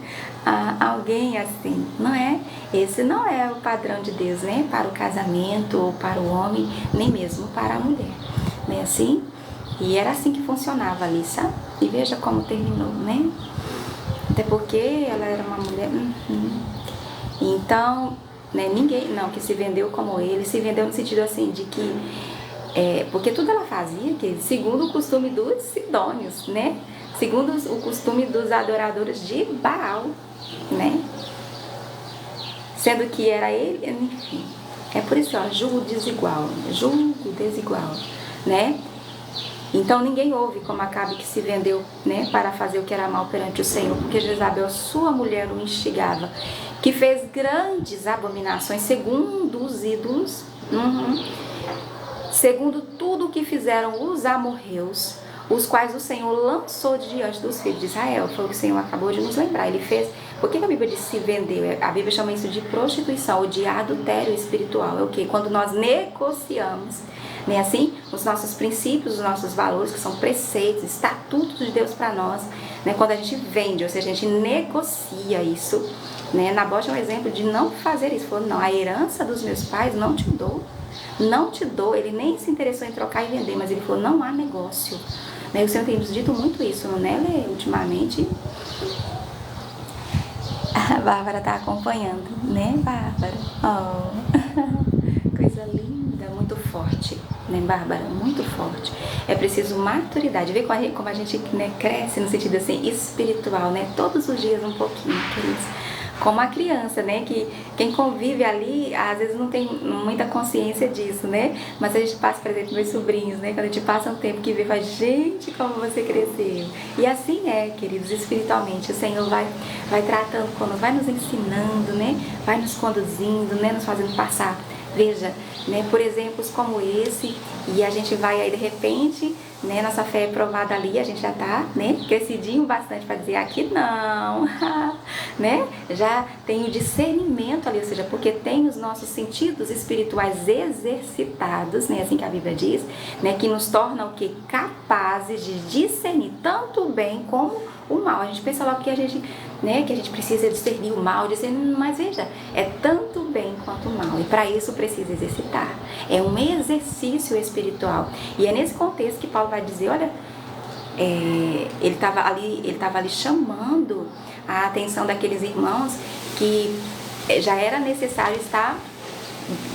Alguém assim, não é? Esse não é o padrão de Deus, né? Para o casamento, ou para o homem, nem mesmo para a mulher. Né? Assim? E era assim que funcionava ali, sabe? E veja como terminou, né? Até porque ela era uma mulher. Então, né, ninguém não que se vendeu como ele, se vendeu no sentido assim de que porque tudo ela fazia que segundo o costume dos sidônios, né? Segundo o costume dos adoradores de Baal, né? Sendo que era ele, enfim. É por isso, ó, julgo desigual, né? Então ninguém houve como Acabe, que se vendeu, né, para fazer o que era mal perante o Senhor, porque Jezabel, sua mulher, o instigava, que fez grandes abominações segundo os ídolos, segundo tudo o que fizeram os amorreus, os quais o Senhor lançou diante dos filhos de Israel. Foi o que o Senhor acabou de nos lembrar. Ele fez. Por que a Bíblia diz se vendeu? A Bíblia chama isso de prostituição ou de adultério espiritual. É o que? Quando nós negociamos, né, assim, os nossos princípios, os nossos valores, que são preceitos, estatutos de Deus para nós, né, quando a gente vende, ou seja, a gente negocia isso, né? Nabote é um exemplo de não fazer isso. Falou, não, a herança dos meus pais não te dou. Não te dou. Ele nem se interessou em trocar e vender, mas ele falou, não há negócio. Né? O Senhor tem nos dito muito isso, né, Lê? Ultimamente. A Bárbara está acompanhando, né, Bárbara? Oh. Coisa linda, muito forte, né, Bárbara? Muito forte. É preciso maturidade. Vê como a gente, né, cresce no sentido assim, espiritual, né? Todos os dias um pouquinho, queridos. Como a criança, né, que quem convive ali, às vezes não tem muita consciência disso, né, mas a gente passa, por exemplo, meus sobrinhos, né, quando a gente passa um tempo que vê, fala, gente, como você cresceu. E assim é, queridos, espiritualmente, o Senhor vai tratando conosco, vai nos ensinando, né, vai nos conduzindo, né, nos fazendo passar, veja, né, por exemplos como esse, e a gente vai aí de repente, né, nossa fé é provada ali, a gente já tá, né, crescidinho bastante para dizer aqui não, né, já tem o discernimento ali, ou seja, porque tem os nossos sentidos espirituais exercitados, né, assim que a Bíblia diz, né, que nos tornam o que? Capazes de discernir tanto o bem como o mal. A gente pensa logo que a gente, né, que a gente precisa discernir o mal, mas veja, é tanto o bem quanto o mal, e para isso precisa exercitar. É um exercício espiritual. E é nesse contexto que Paulo vai dizer, olha, ele estava ali chamando a atenção daqueles irmãos que já era necessário estar,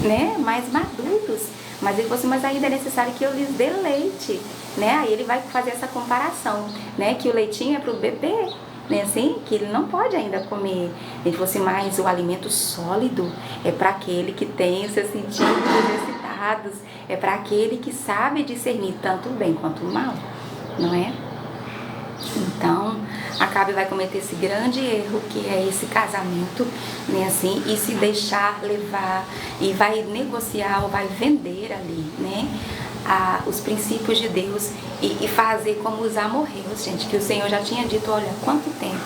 né, mais maduros. Mas ele falou assim, mas ainda é necessário que eu lhes dê leite, né? Aí ele vai fazer essa comparação, né? Que o leitinho é para o bebê, né? Assim, que ele não pode ainda comer. Ele falou assim, mas o alimento sólido é para aquele que tem os seus sentidos exercitados, é para aquele que sabe discernir tanto o bem quanto o mal, não é? Então, Acabe vai cometer esse grande erro, que é esse casamento, né, assim, e se deixar levar, e vai negociar ou vai vender ali, né, os princípios de Deus e fazer como os amorreus, gente, que o Senhor já tinha dito, olha, quanto tempo,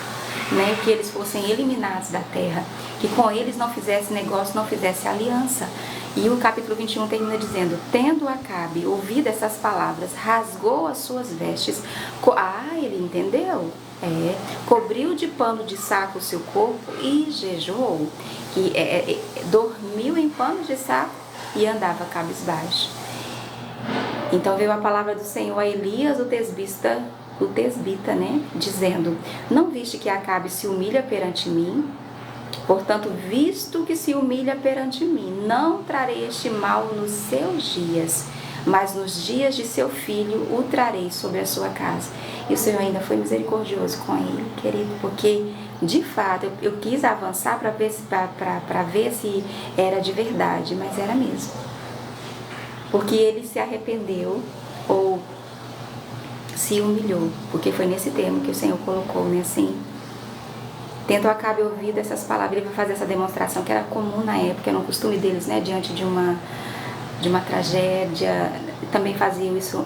né, que eles fossem eliminados da terra, que com eles não fizesse negócio, não fizesse aliança. E o capítulo 21 termina dizendo, tendo Acabe ouvido essas palavras, rasgou as suas vestes. Ele entendeu? Cobriu de pano de saco o seu corpo e jejuou. Dormiu em pano de saco e andava cabisbaixo. Então veio a palavra do Senhor a Elias, o tesbita, né? Dizendo, não viste que Acabe se humilha perante mim? Portanto, visto que se humilha perante mim, não trarei este mal nos seus dias, mas nos dias de seu filho o trarei sobre a sua casa. E o Senhor ainda foi misericordioso com ele, querido, porque de fato eu quis avançar para ver se era de verdade, mas era mesmo. Porque ele se arrependeu ou se humilhou, porque foi nesse termo que o Senhor colocou, né, assim. Tendo Acabe ouvido essas palavras, ele vai fazer essa demonstração que era comum na época, era um costume deles, né, diante de uma de uma tragédia, também faziam isso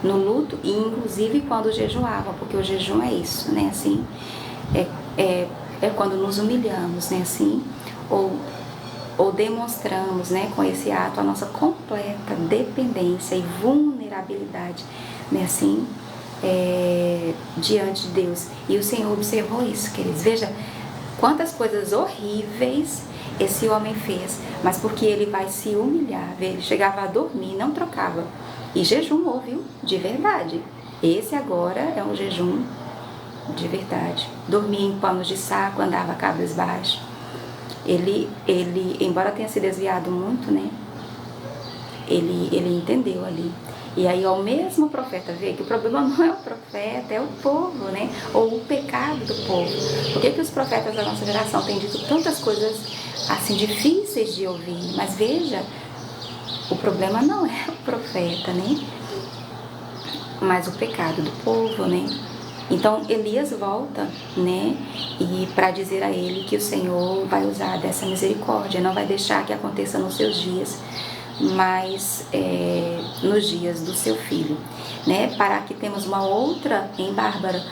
no luto, e inclusive quando jejuavam, porque o jejum é isso, né, assim, é quando nos humilhamos, né, assim, ou demonstramos, né, com esse ato a nossa completa dependência e vulnerabilidade, né, assim, diante de Deus. E o Senhor observou isso, queridos. Veja quantas coisas horríveis esse homem fez, mas porque ele vai se humilhar. Ele chegava a dormir, não trocava, e jejuou, viu? De verdade. Esse agora é um jejum de verdade. Dormia em panos de saco, andava cabisbaixo. Ele, embora tenha se desviado muito, né? Ele entendeu ali. E aí o mesmo profeta vê que o problema não é o profeta, é o povo, né? Ou o pecado do povo. Por que os profetas da nossa geração têm dito tantas coisas assim difíceis de ouvir? Mas veja, o problema não é o profeta, né? Mas o pecado do povo, né? Então Elias volta, né? E para dizer a ele que o Senhor vai usar dessa misericórdia, não vai deixar que aconteça nos seus dias, mas nos dias do seu filho, né? Para que temos uma outra, em Bárbara,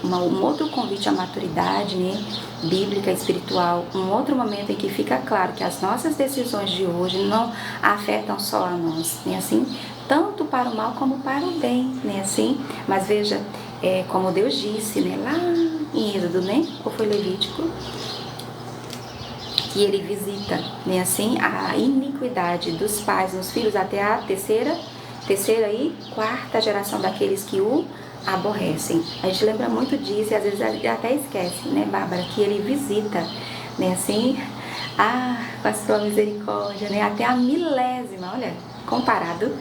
um outro convite à maturidade, né? Bíblica, espiritual, um outro momento em que fica claro que as nossas decisões de hoje não afetam só a nós, né? Assim, tanto para o mal como para o bem, né? Assim, mas veja, como Deus disse, né? Lá em Êxodo, né? Ou foi Levítico? Que ele visita, né, assim, a iniquidade dos pais nos filhos até a terceira e quarta geração daqueles que o aborrecem. A gente lembra muito disso e às vezes até esquece, né, Bárbara, que ele visita, né, assim, com a sua misericórdia, né, até a milésima, olha, comparado,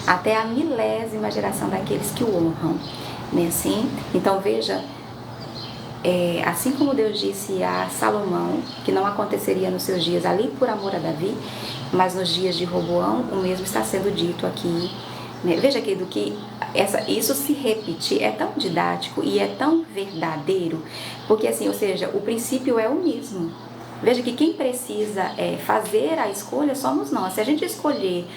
até a milésima geração daqueles que o honram, né, assim. Então veja, assim como Deus disse a Salomão que não aconteceria nos seus dias ali por amor a Davi, mas nos dias de Roboão, o mesmo está sendo dito aqui, né? Veja, querido, que isso se repete, é tão didático e é tão verdadeiro, porque assim, ou seja, o princípio é o mesmo. Veja que quem precisa fazer a escolha somos nós. Se a gente escolher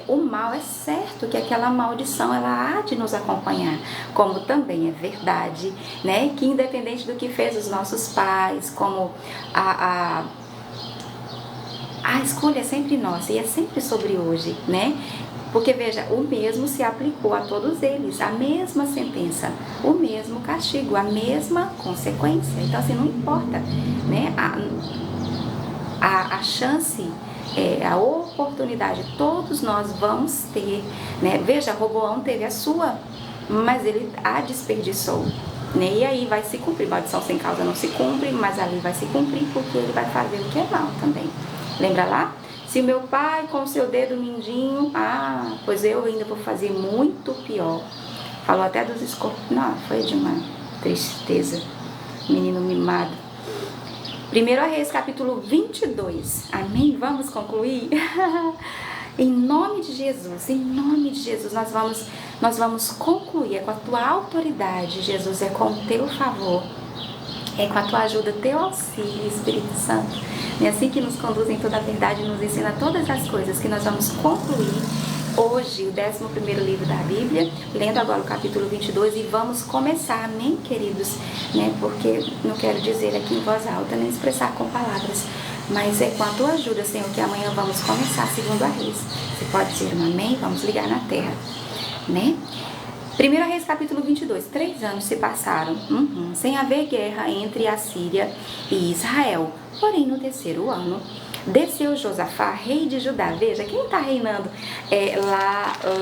o mal, é certo que aquela maldição ela há de nos acompanhar. Como também é verdade, né, que independente do que fez os nossos pais, como a escolha é sempre nossa e é sempre sobre hoje, né? Porque veja, o mesmo se aplicou a todos eles, a mesma sentença, o mesmo castigo, a mesma consequência. Então assim, não importa, né? A chance, a oportunidade, todos nós vamos ter, né? Veja, Roboão teve a sua, mas ele a desperdiçou, né? E aí vai se cumprir, maldição sem causa não se cumpre, mas ali vai se cumprir porque ele vai fazer o que é mal também. Lembra lá? Se meu pai com o seu dedo mindinho, pois eu ainda vou fazer muito pior. Falou até dos escorpiões. Não, foi de uma tristeza. Menino mimado. 1 Reis, capítulo 22. Amém? Vamos concluir? Em nome de Jesus, nós vamos concluir. É com a tua autoridade, Jesus, é com o teu favor. É com a tua ajuda, teu auxílio, Espírito Santo. É assim que nos conduz em toda a verdade, nos ensina todas as coisas que nós vamos concluir hoje, o 11º livro da Bíblia, lendo agora o capítulo 22 e vamos começar, amém, queridos? Né? Porque não quero dizer aqui em voz alta, nem expressar com palavras, mas é com a tua ajuda, Senhor, que amanhã vamos começar segundo a Reis. Você pode dizer um amém? Vamos ligar na terra, né? 1 Reis capítulo 22, 3 anos se passaram, sem haver guerra entre a Síria e Israel. Porém, no terceiro ano, desceu Josafá, rei de Judá. Veja, quem está reinando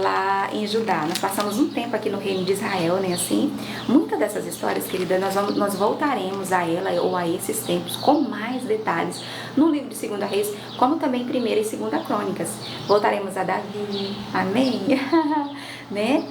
lá em Judá? Nós passamos um tempo aqui no reino de Israel, né? Assim, muitas dessas histórias, querida, nós voltaremos a ela ou a esses tempos com mais detalhes no livro de 2 Reis, como também 1 e 2 Crônicas. Voltaremos a Davi, amém? Né?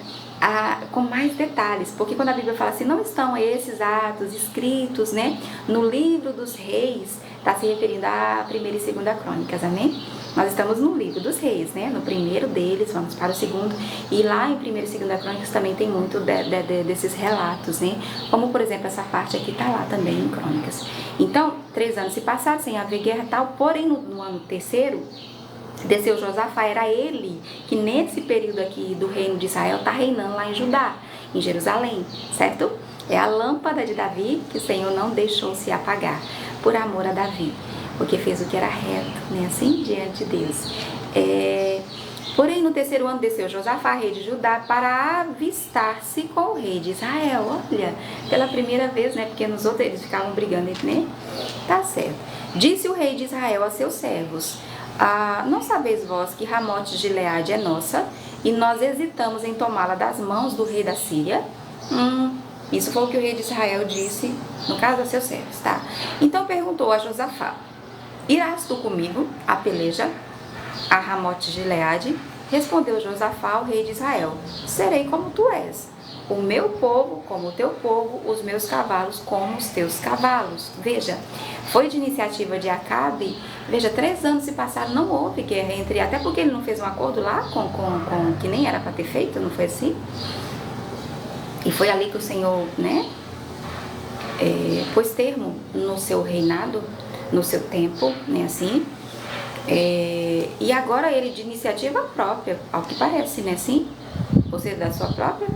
Com mais detalhes, porque quando a Bíblia fala assim, não estão esses atos escritos, né, no livro dos reis, está se referindo a 1 e 2 Crônicas, amém? Nós estamos no livro dos reis, né, no primeiro deles, vamos para o segundo, e lá em 1 e 2 Crônicas também tem muito desses relatos, né, como por exemplo essa parte aqui está lá também em Crônicas. Então, 3 anos se passaram sem haver guerra e tal, porém no ano terceiro, Desceu Josafá, era ele que nesse período aqui do reino de Israel está reinando lá em Judá, em Jerusalém, certo? É a lâmpada de Davi que o Senhor não deixou se apagar, por amor a Davi, porque fez o que era reto, né? Assim diante de Deus. Porém, no terceiro ano desceu Josafá, rei de Judá, para avistar-se com o rei de Israel. Olha, pela primeira vez, né? Porque nos outros eles ficavam brigando, né? Tá certo. Disse o rei de Israel a seus servos: não sabeis vós que Ramote de Gileade é nossa, e nós hesitamos em tomá-la das mãos do rei da Síria? Isso foi o que o rei de Israel disse, no caso a seus servos, tá? Então perguntou a Josafá: irás tu comigo a peleja a Ramote de Gileade? Respondeu Josafá ao rei de Israel: serei como tu és, o meu povo como o teu povo, os meus cavalos como os teus cavalos. Veja, foi de iniciativa de Acabe. Veja, 3 anos se passaram, não houve guerra entre, até porque ele não fez um acordo lá com que nem era para ter feito, não foi assim? E foi ali que o Senhor, né, pôs termo no seu reinado, no seu tempo, né, assim. E agora ele de iniciativa própria, ao que parece, né, assim, ou seja, da sua própria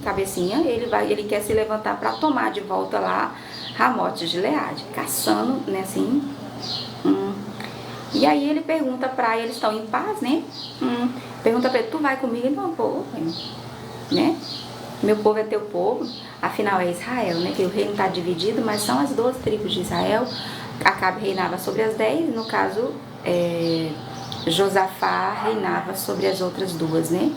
cabecinha, ele quer se levantar para tomar de volta lá Ramote de Gileade, caçando, né, assim. E aí ele pergunta para eles, estão em paz, né? Pergunta para ele: tu vai comigo? Ele: não vou, né? Meu povo é teu povo, afinal é Israel, né? Que o reino está dividido, mas são as 12 tribos de Israel. Acabe reinava sobre as 10, no caso, Josafá reinava sobre as outras 2, né?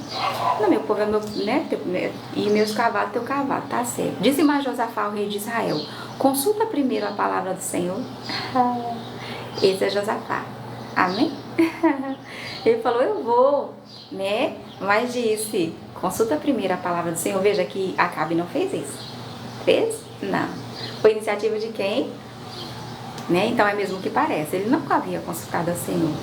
Não, meu povo é meu, né? E meus cavalos, teu cavalo, tá certo. Disse mais Josafá ao rei de Israel: consulta primeiro a palavra do Senhor. Esse é Josafá. Amém? Ele falou: eu vou, né? Mas disse: consulta primeiro a palavra do Senhor. Veja que Acabe não fez isso. Fez? Não. Foi iniciativa de quem? Né? Então é mesmo que parece. Ele não havia consultado ao Senhor.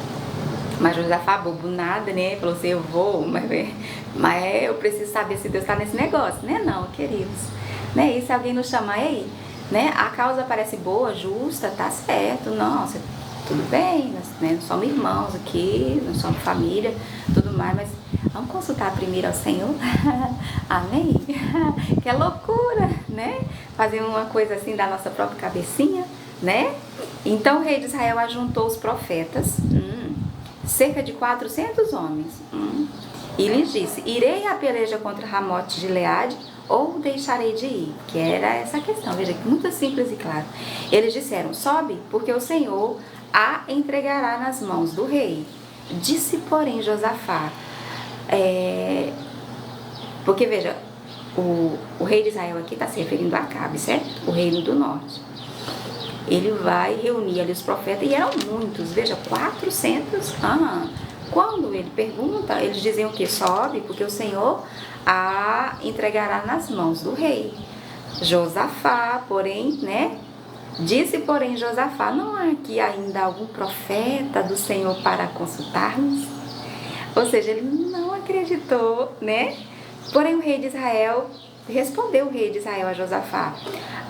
Mas Josafá, bobo nada, né? Falou assim: eu vou, mas eu preciso saber se Deus está nesse negócio, né? Não, queridos. Né? E se alguém nos chamar aí, né? A causa parece boa, justa, tá certo. Nossa, tudo bem, nós somos irmãos aqui, nós somos família, tudo mais, mas vamos consultar primeiro ao Senhor. Amém? Que é loucura, né? Fazer uma coisa assim da nossa própria cabecinha, né? Então o rei de Israel ajuntou os profetas, cerca de 400 homens, e lhes disse: irei à peleja contra Ramote de Gileade ou deixarei de ir? Que era essa questão, veja que muito simples e claro. Eles disseram: sobe, porque o Senhor a entregará nas mãos do rei. Disse, porém, Josafá, porque veja, o rei de Israel aqui está se referindo a Acabe, certo? O reino do norte. Ele vai reunir ali os profetas, e eram muitos, veja, 400. Quando ele pergunta, eles dizem o que? Sobe, porque o Senhor a entregará nas mãos do rei. Josafá, porém, né? Disse, porém, Josafá: não há aqui ainda algum profeta do Senhor para consultar-nos? Ou seja, ele não acreditou, né? Porém, o rei de Israel, respondeu o rei de Israel a Josafá: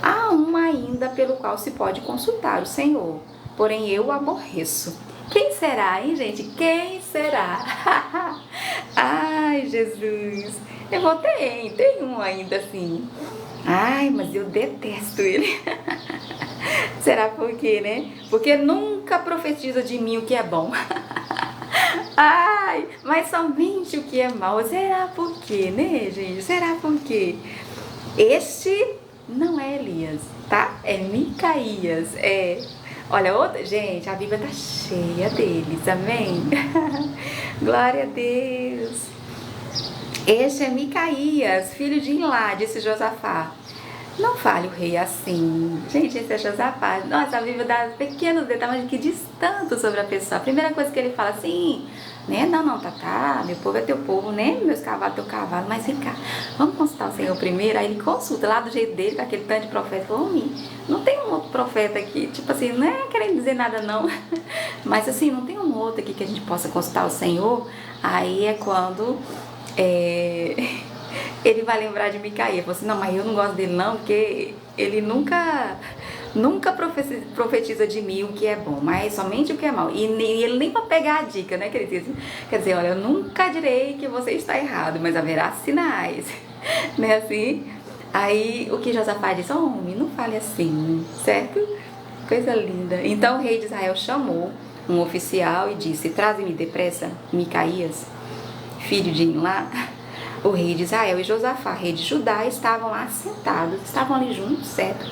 há um ainda pelo qual se pode consultar o Senhor, porém eu o aborreço. Quem será, hein, gente? Quem será? Ai, Jesus. Eu vou ter, tem um ainda assim. Ai, mas eu detesto ele. Será por quê, né? Porque nunca profetiza de mim o que é bom. Ai, mas somente o que é mal. Será por quê, né, gente? Será por quê? Este não é Elias, tá? É Micaías. Olha, outra, gente, a Bíblia tá cheia deles, amém? Glória a Deus. Este é Micaías, filho de Imlá, disse Josafá. Não fale o rei assim. Gente, esse é Josafá. Nossa, a Bíblia dá pequenos detalhes que diz tanto sobre a pessoa. A primeira coisa que ele fala assim, né? Não, tá, meu povo é teu povo, né? Meus cavalos, teu cavalo, mas vem cá, vamos consultar o Senhor primeiro. Aí ele consulta lá do jeito dele, com aquele tanto de profeta. Falou: não tem um outro profeta aqui, tipo assim, não é querendo dizer nada não, mas assim, não tem um outro aqui que a gente possa consultar o Senhor. Aí é quando ele vai lembrar de Micaías. Falou assim: não, mas eu não gosto dele não, porque ele nunca nunca profetiza de mim o que é bom, mas somente o que é mal. E ele nem para pegar a dica, né, querido? Quer dizer, olha, eu nunca direi que você está errado, mas haverá sinais, né, assim? Aí, o que Josafá disse, homem, não fale assim, certo? Coisa linda. Então, o rei de Israel chamou um oficial e disse, traze-me depressa Micaías, filho de Imlá. O rei de Israel e Josafá, rei de Judá, estavam lá sentados, estavam ali juntos, certo?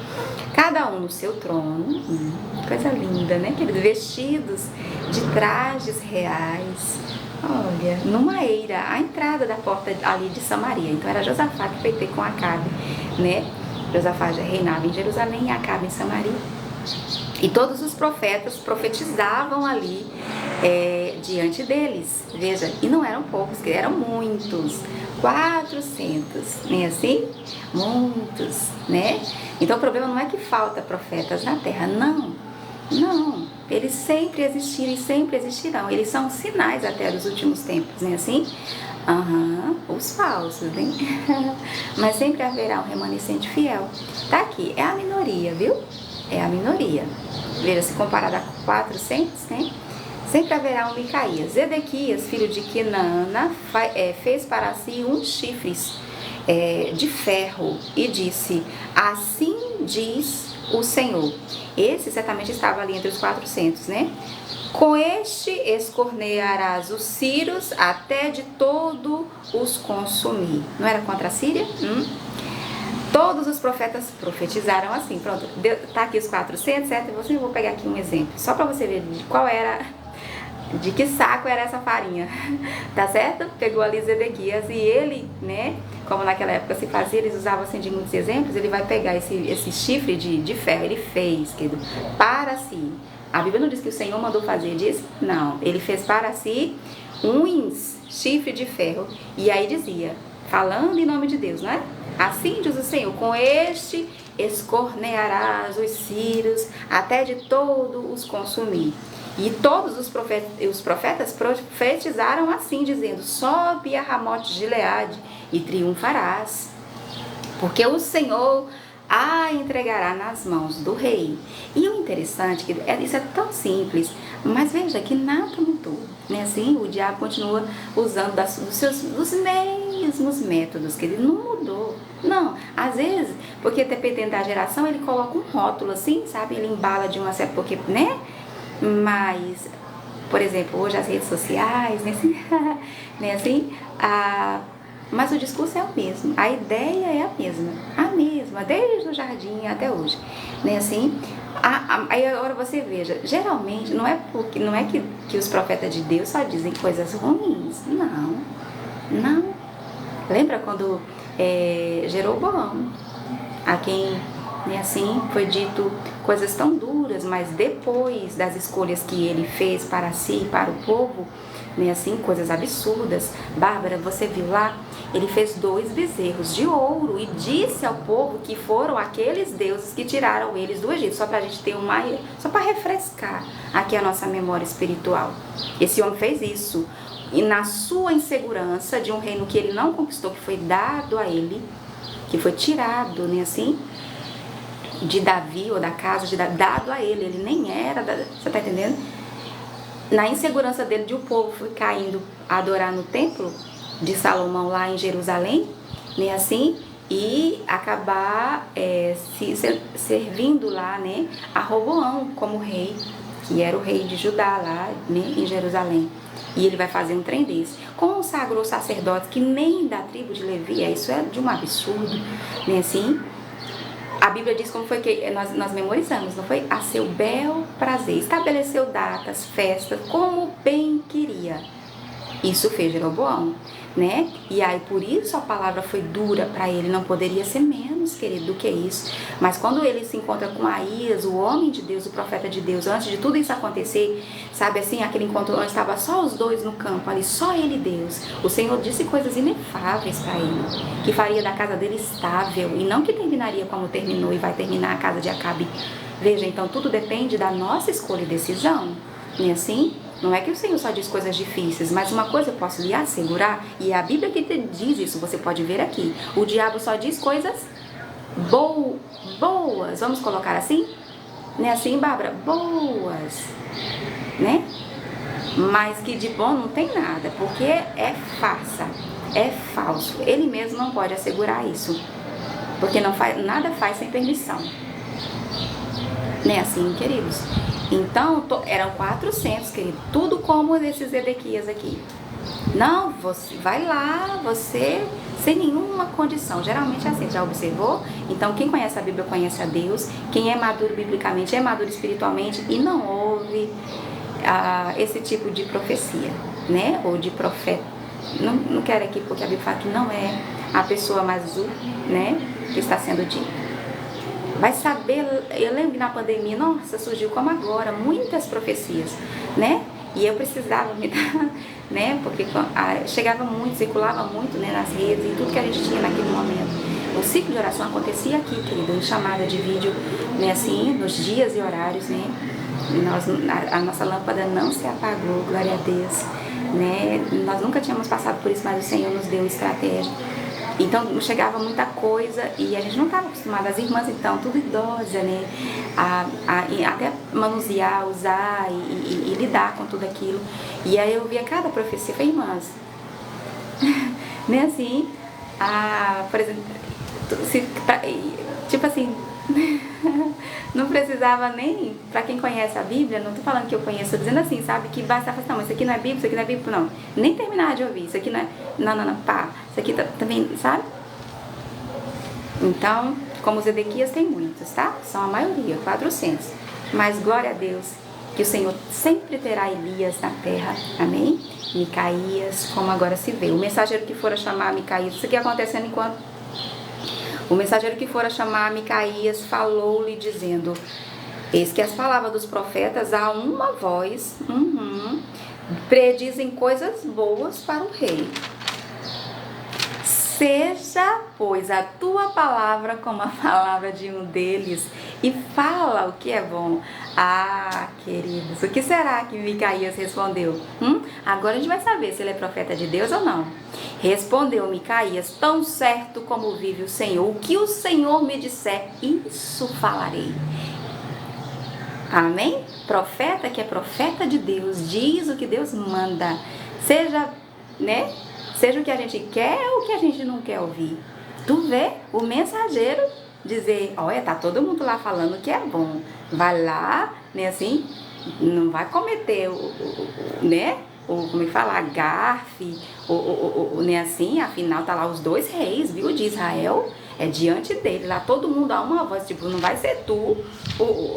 Cada um no seu trono, coisa linda, né? Aqueles vestidos de trajes reais, olha, numa eira, à entrada da porta ali de Samaria. Então era Josafá que foi ter com Acabe, né? Josafá já reinava em Jerusalém e Acabe em Samaria. E todos os profetas profetizavam ali diante deles, veja, e não eram poucos, eram muitos, 400, nem assim? Muitos, né? Então o problema não é que falta profetas na terra, não, eles sempre existiram e sempre existirão, eles são sinais até dos últimos tempos, nem assim? Os falsos, né? Mas sempre haverá um remanescente fiel. Tá aqui, é a minoria, viu? É a minoria. Veja, se comparado a 400, né? Sempre haverá um Micaías. Zedequias, filho de Quenana, fez para si uns chifres de ferro e disse, assim diz o Senhor. Esse certamente estava ali entre os 400, né? Com este escornearás os sírios até de todo os consumir. Não era contra a Síria? Todos os profetas profetizaram assim. Pronto, tá aqui os 400, certo? Eu vou pegar aqui um exemplo, só para você ver de que saco era essa farinha, tá certo? Pegou ali Zedequias e ele, né, como naquela época se fazia, eles usavam assim de muitos exemplos, ele vai pegar esse chifre de ferro, ele fez, querido, para si. A Bíblia não diz que o Senhor mandou fazer disso? Não, ele fez para si uns chifre de ferro, e aí dizia, falando em nome de Deus, não é? Assim diz o Senhor, com este escornearás os sírios até de todo os consumir. E todos os profetas profetizaram assim, dizendo, sobe a Ramote de Gileade e triunfarás, porque o Senhor a entregará nas mãos do rei. E o interessante, que isso é tão simples, mas veja que nada mudou, né? Assim, o diabo continua usando dos mesmos métodos, que ele não mudou. Não, às vezes, porque dependendo da geração, ele coloca um rótulo assim, sabe? Ele embala de uma certa, porque, né? Mas, por exemplo, hoje as redes sociais, né? Assim, né? Assim, mas o discurso é o mesmo, a ideia é a mesma, desde o jardim até hoje, né? Assim, aí agora você veja, geralmente não é que os profetas de Deus só dizem coisas ruins, não. Lembra quando Jeroboão, a quem, né, assim, foi dito coisas tão duras, mas depois das escolhas que ele fez para si e para o povo, né, assim, coisas absurdas. Bárbara, você viu lá? Ele fez 2 bezerros de ouro e disse ao povo que foram aqueles deuses que tiraram eles do Egito, só para a gente ter só para refrescar aqui a nossa memória espiritual. Esse homem fez isso, e na sua insegurança de um reino que ele não conquistou, que foi dado a ele, que foi tirado, né, assim, de Davi ou da casa de Davi, dado a ele nem era, você tá entendendo? Na insegurança dele de o povo ficar indo adorar no templo de Salomão lá em Jerusalém, né, assim, e acabar servindo lá, né, a Roboão como rei, que era o rei de Judá lá, né, em Jerusalém. E ele vai fazer um trem desse. Consagrou sacerdotes que nem da tribo de Levi, isso é de um absurdo, né, assim. A Bíblia diz como foi que nós memorizamos, não foi? A seu bel prazer. Estabeleceu datas, festas, como bem queria. Isso fez Jeroboão, né? E aí por isso a palavra foi dura para ele, não poderia ser menos, querido, do que isso. Mas quando ele se encontra com Aías, o homem de Deus, o profeta de Deus, antes de tudo isso acontecer, sabe assim, aquele encontro onde estava só os dois no campo, ali só ele e Deus, o Senhor disse coisas inefáveis para ele, que faria da casa dele estável, e não que terminaria como terminou e vai terminar a casa de Acabe. Veja, então tudo depende da nossa escolha e decisão, não é assim? Não é que o Senhor só diz coisas difíceis, mas uma coisa eu posso lhe assegurar, e é a Bíblia que diz isso, você pode ver aqui. O diabo só diz coisas boas, vamos colocar assim? Não é assim, Bárbara? Boas, né? Mas que de bom não tem nada, porque é farsa, é falso. Ele mesmo não pode assegurar isso, porque não faz, nada faz sem permissão. Não é assim, queridos? Então, eram 400, querido, tudo como esses Ezequias aqui. Não, você vai lá, você sem nenhuma condição. Geralmente é assim, já observou? Então, quem conhece a Bíblia conhece a Deus. Quem é maduro biblicamente é maduro espiritualmente e não ouve esse tipo de profecia, né? Ou de profeta. Não quero aqui porque a Bíblia fala que não é a pessoa mais, né, que está sendo dita. Vai saber, eu lembro que na pandemia, nossa, surgiu como agora, muitas profecias, né? E eu precisava me dar, né? Porque chegava muito, circulava muito, né, nas redes e tudo que a gente tinha naquele momento. O ciclo de oração acontecia aqui, querida, em chamada de vídeo, né, assim, nos dias e horários, né? A nossa lâmpada não se apagou, glória a Deus, né? Nós nunca tínhamos passado por isso, mas o Senhor nos deu estratégia. Então chegava muita coisa e a gente não estava acostumada, as irmãs então, tudo idosa, né, até manusear, usar e lidar com tudo aquilo. E aí eu via cada profecia, falei, irmãs, né, assim, por exemplo, tipo assim, não precisava nem, pra quem conhece a Bíblia, não tô falando que eu conheço, tô dizendo assim, sabe, que basta falar, não, isso aqui não é Bíblia, isso aqui não é Bíblia, não, nem terminar de ouvir, isso aqui não é, não, pá, isso aqui também, sabe? Então, como os Ezequias tem muitos, tá? São a maioria, 400, mas glória a Deus, que o Senhor sempre terá Elias na terra, amém? Micaías, como agora se vê, o mensageiro que for a chamar Micaías, isso aqui acontecendo enquanto o mensageiro que fora chamar Micaías falou-lhe dizendo, eis que as palavras dos profetas há uma voz, predizem coisas boas para o rei. Seja, pois, a tua palavra como a palavra de um deles e fala o que é bom. Queridos, o que será que Micaías respondeu? Agora a gente vai saber se ele é profeta de Deus ou não. Respondeu Micaías, tão certo como vive o Senhor, o que o Senhor me disser, isso falarei. Amém? Profeta que é profeta de Deus, diz o que Deus manda. Seja, né? Seja o que a gente quer ou o que a gente não quer ouvir. Tu vê o mensageiro dizer, olha, tá todo mundo lá falando que é bom. Vai lá, né, assim, não vai cometer né? Como é que fala, gafe, né, assim, afinal tá lá os dois reis, viu, de Israel, é diante dele, lá todo mundo dá uma voz, tipo, não vai ser tu,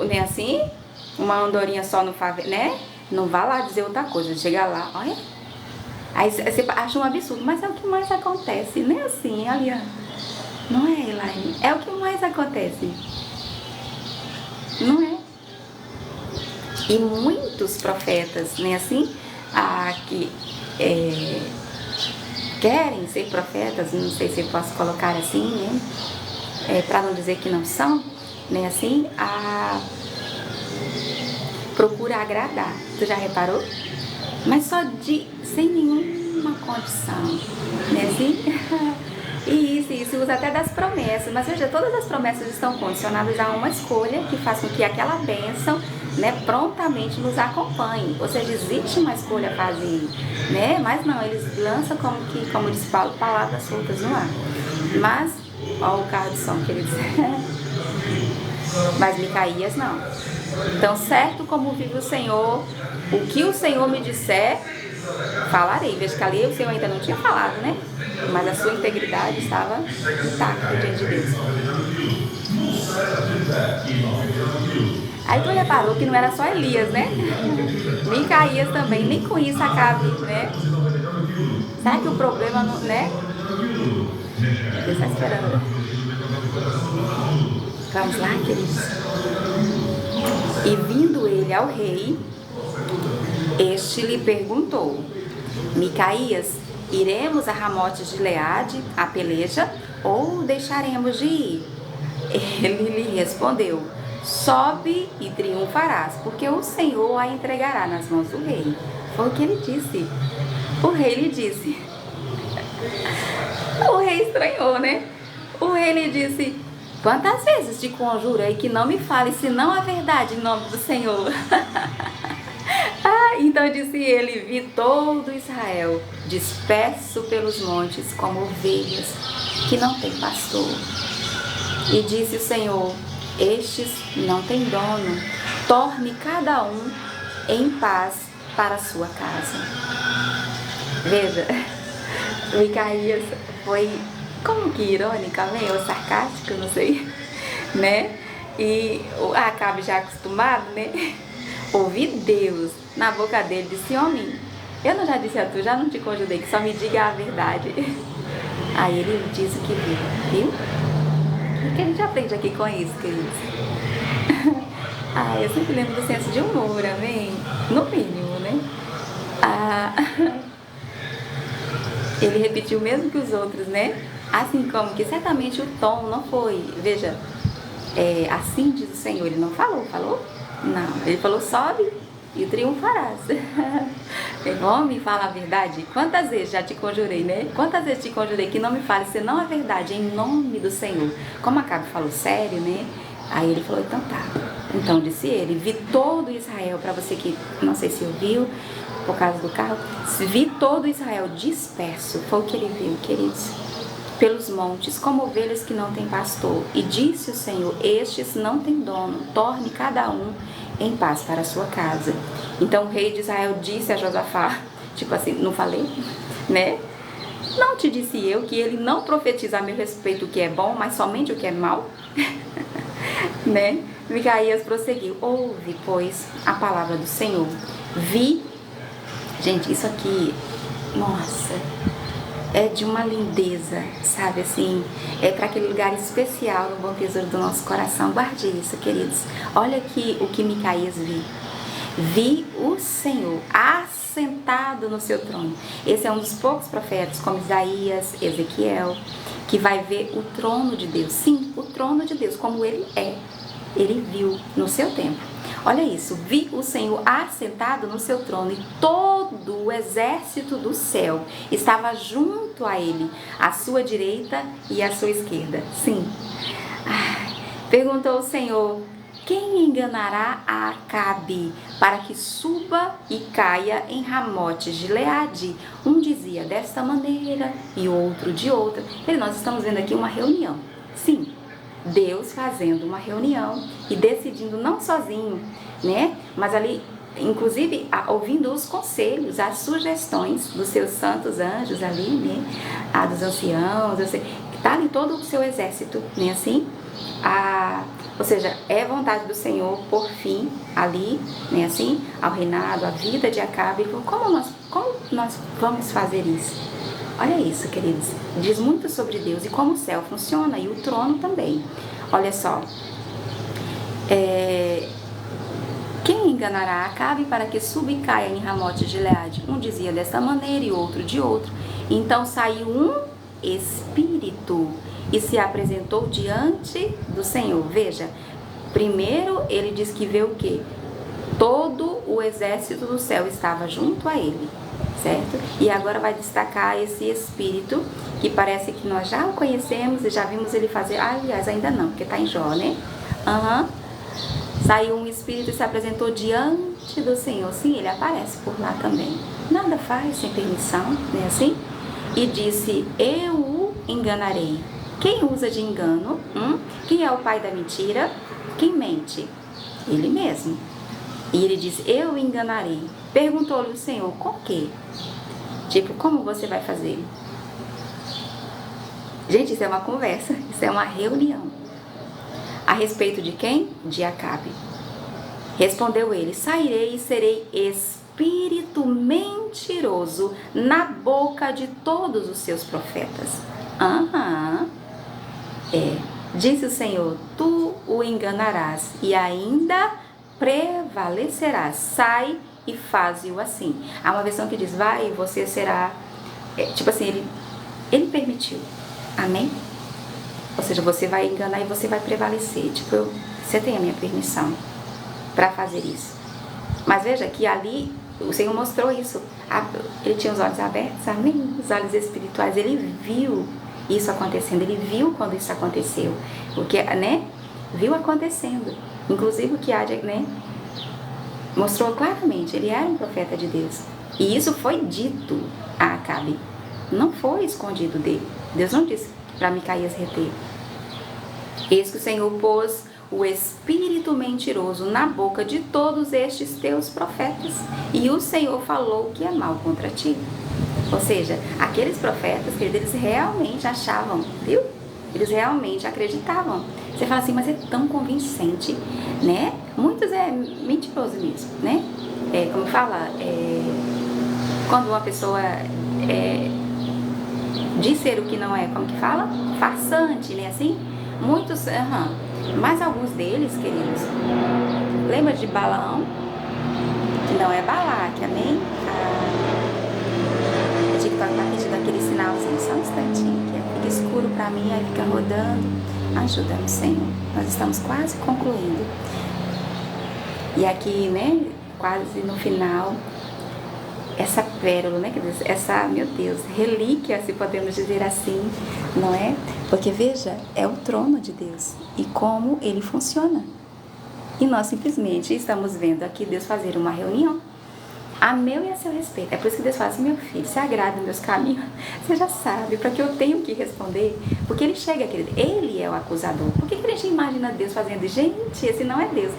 né, assim, uma andorinha só no favela, né, não vai lá dizer outra coisa, chega lá, olha, aí você acha um absurdo, mas é o que mais acontece, não é assim, Aliane, não é, Elaine, é o que mais acontece, não é? E muitos profetas, né, assim, que querem ser profetas, não sei se eu posso colocar assim, né, para não dizer que não são, né, assim, procura agradar. Tu já reparou? Mas só sem nenhuma condição, né, assim? Isso, usa até das promessas, mas veja, todas as promessas estão condicionadas a uma escolha que faz com que aquela bênção, né, prontamente nos acompanhe, ou seja, existe uma escolha a fazer, né, mas não, eles lançam como diz Paulo, palavras soltas no ar, mas, ó o carro de som que ele diz, mas Micaías não. Então, certo como vive o Senhor, o que o Senhor me disser, falarei. Veja que ali o Senhor ainda não tinha falado, né? Mas a sua integridade estava intacta diante de Deus. Aí tu reparou que não era só Elias, né? Micaías também, nem com isso acaba, né? Será que o problema não, né? Deus está esperando. Vamos lá, queridos. E vindo ele ao rei, este lhe perguntou, Micaías, iremos a Ramote de Gileade, a peleja, ou deixaremos de ir? Ele lhe respondeu, sobe e triunfarás, porque o Senhor a entregará nas mãos do rei. Foi o que ele disse. O rei lhe disse. O rei estranhou, né? O rei lhe disse, Quantas vezes te conjurei que não me fale senão a verdade em nome do Senhor? Então disse ele: vi todo Israel disperso pelos montes como ovelhas que não têm pastor. E disse o Senhor: estes não têm dono, torne cada um em paz para a sua casa. Veja, Micaías foi como que irônica, meio sarcástica, não sei, né? E o Acabe já acostumado, né? Ouvir Deus na boca dele, disse: homem, eu não já disse a tu, já não te conjurei, que só me diga a verdade. Aí ele disse o que viu? O que a gente aprende aqui com isso, queridos? Eu sempre lembro do senso de humor, amém? No mínimo, né? Ele repetiu mesmo que os outros, né? Assim como que certamente o tom não foi, veja, assim diz o Senhor, ele não falou? Não, ele falou: sobe e triunfarás. Homem, fala a verdade. Quantas vezes já te conjurei, né? Quantas vezes te conjurei que não me fale senão a verdade em nome do Senhor. Como Acabe falou sério, né? Aí ele falou: então tá. Então disse ele: vi todo Israel, para você que não sei se ouviu, por causa do carro, vi todo Israel disperso. Foi o que ele viu, queridos, pelos montes, como ovelhas que não têm pastor. E disse o Senhor: estes não têm dono, torne cada um em paz para a sua casa. Então o rei de Israel disse a Josafá, tipo assim, não falei, né? Não te disse eu que ele não profetiza a meu respeito o que é bom, mas somente o que é mal? Né? Micaías prosseguiu: ouve, pois, a palavra do Senhor. Vi, gente, isso aqui, nossa, é de uma lindeza, sabe, assim, é para aquele lugar especial no bom tesouro do nosso coração. Guarde isso, queridos. Olha aqui o que Micaías viu. Vi o Senhor assentado no seu trono. Esse é um dos poucos profetas, como Isaías, Ezequiel, que vai ver o trono de Deus. Sim, o trono de Deus, como ele é. Ele viu no seu tempo. Olha isso: vi o Senhor assentado no seu trono, e todo o exército do céu estava junto a ele, à sua direita e à sua esquerda. Sim. Perguntou o Senhor: quem enganará a Acabe para que suba e caia em Ramote Gileade? Um dizia desta maneira e outro de outra. E nós estamos vendo aqui uma reunião. Sim, Deus fazendo uma reunião e decidindo, não sozinho, né? Mas ali, inclusive, ouvindo os conselhos, as sugestões dos seus santos anjos ali, né? Dos anciãos, está ali todo o seu exército, né? Assim, ou seja, é vontade do Senhor por fim ali, né? Assim, ao reinado, à vida de Acabe. Como nós vamos fazer isso? Olha isso, queridos, diz muito sobre Deus e como o céu funciona, e o trono também. Olha só, quem enganará Acabe para que suba e caia em Ramote Gileade? Um dizia desta maneira e outro de outro. Então saiu um espírito e se apresentou diante do Senhor. Veja, primeiro ele diz que vê o quê? Todo o exército do céu estava junto a ele. Certo? E agora vai destacar esse espírito, que parece que nós já o conhecemos e já vimos ele fazer. Aliás, ainda não, porque está em Jó, né? Saiu um espírito e se apresentou diante do Senhor. Sim, ele aparece por lá também. Nada faz sem permissão, né? Assim? E disse: eu o enganarei. Quem usa de engano? Quem é o pai da mentira? Quem mente? Ele mesmo. E ele disse: eu o enganarei. Perguntou-lhe o Senhor: com quê? Tipo, como você vai fazer? Gente, isso é uma conversa, isso é uma reunião. A respeito de quem? De Acabe. Respondeu ele: sairei e serei espírito mentiroso na boca de todos os seus profetas. Disse o Senhor: tu o enganarás e ainda prevalecerás. Sai e faze-o assim. Há uma versão que diz: vai e você será... tipo assim, ele permitiu. Amém? Ou seja, você vai enganar e você vai prevalecer. Tipo, você tem a minha permissão para fazer isso. Mas veja que ali o Senhor mostrou isso. Ele tinha os olhos abertos, amém? Os olhos espirituais. Ele viu isso acontecendo, ele viu quando isso aconteceu, porque, né, viu acontecendo, inclusive o que há de, né, mostrou claramente, ele era um profeta de Deus, e isso foi dito a Acabe, não foi escondido dele. Deus não disse para Micaías reter. Eis que o Senhor pôs o espírito mentiroso na boca de todos estes teus profetas, e o Senhor falou que é mal contra ti. Ou seja, aqueles profetas, eles realmente achavam, viu? Eles realmente acreditavam. Você fala assim, mas é tão convincente, né? Muitos é mentiroso mesmo, né? Como fala, quando uma pessoa diz ser o que não é, como que fala? Farsante, né? Assim? Muitos, mas alguns deles, queridos, lembra de Balaão? Que não é Balaque, amém? O TikTok tá pedindo aquele sinalzinho, só um instantinho, que fica escuro pra mim, aí fica rodando. Ajuda-me, Senhor. Nós estamos quase concluindo. E aqui, né, quase no final, essa pérola, né, essa, meu Deus, relíquia, se podemos dizer assim, não é? Porque veja, é o trono de Deus e como ele funciona. E nós simplesmente estamos vendo aqui Deus fazer uma reunião a meu e a seu respeito. É por isso que Deus fala assim, meu filho, se agrada nos meus caminhos, você já sabe, para que eu tenho que responder, porque ele chega, querido, ele é o acusador. Por que a gente imagina Deus fazendo? Gente, esse não é Deus.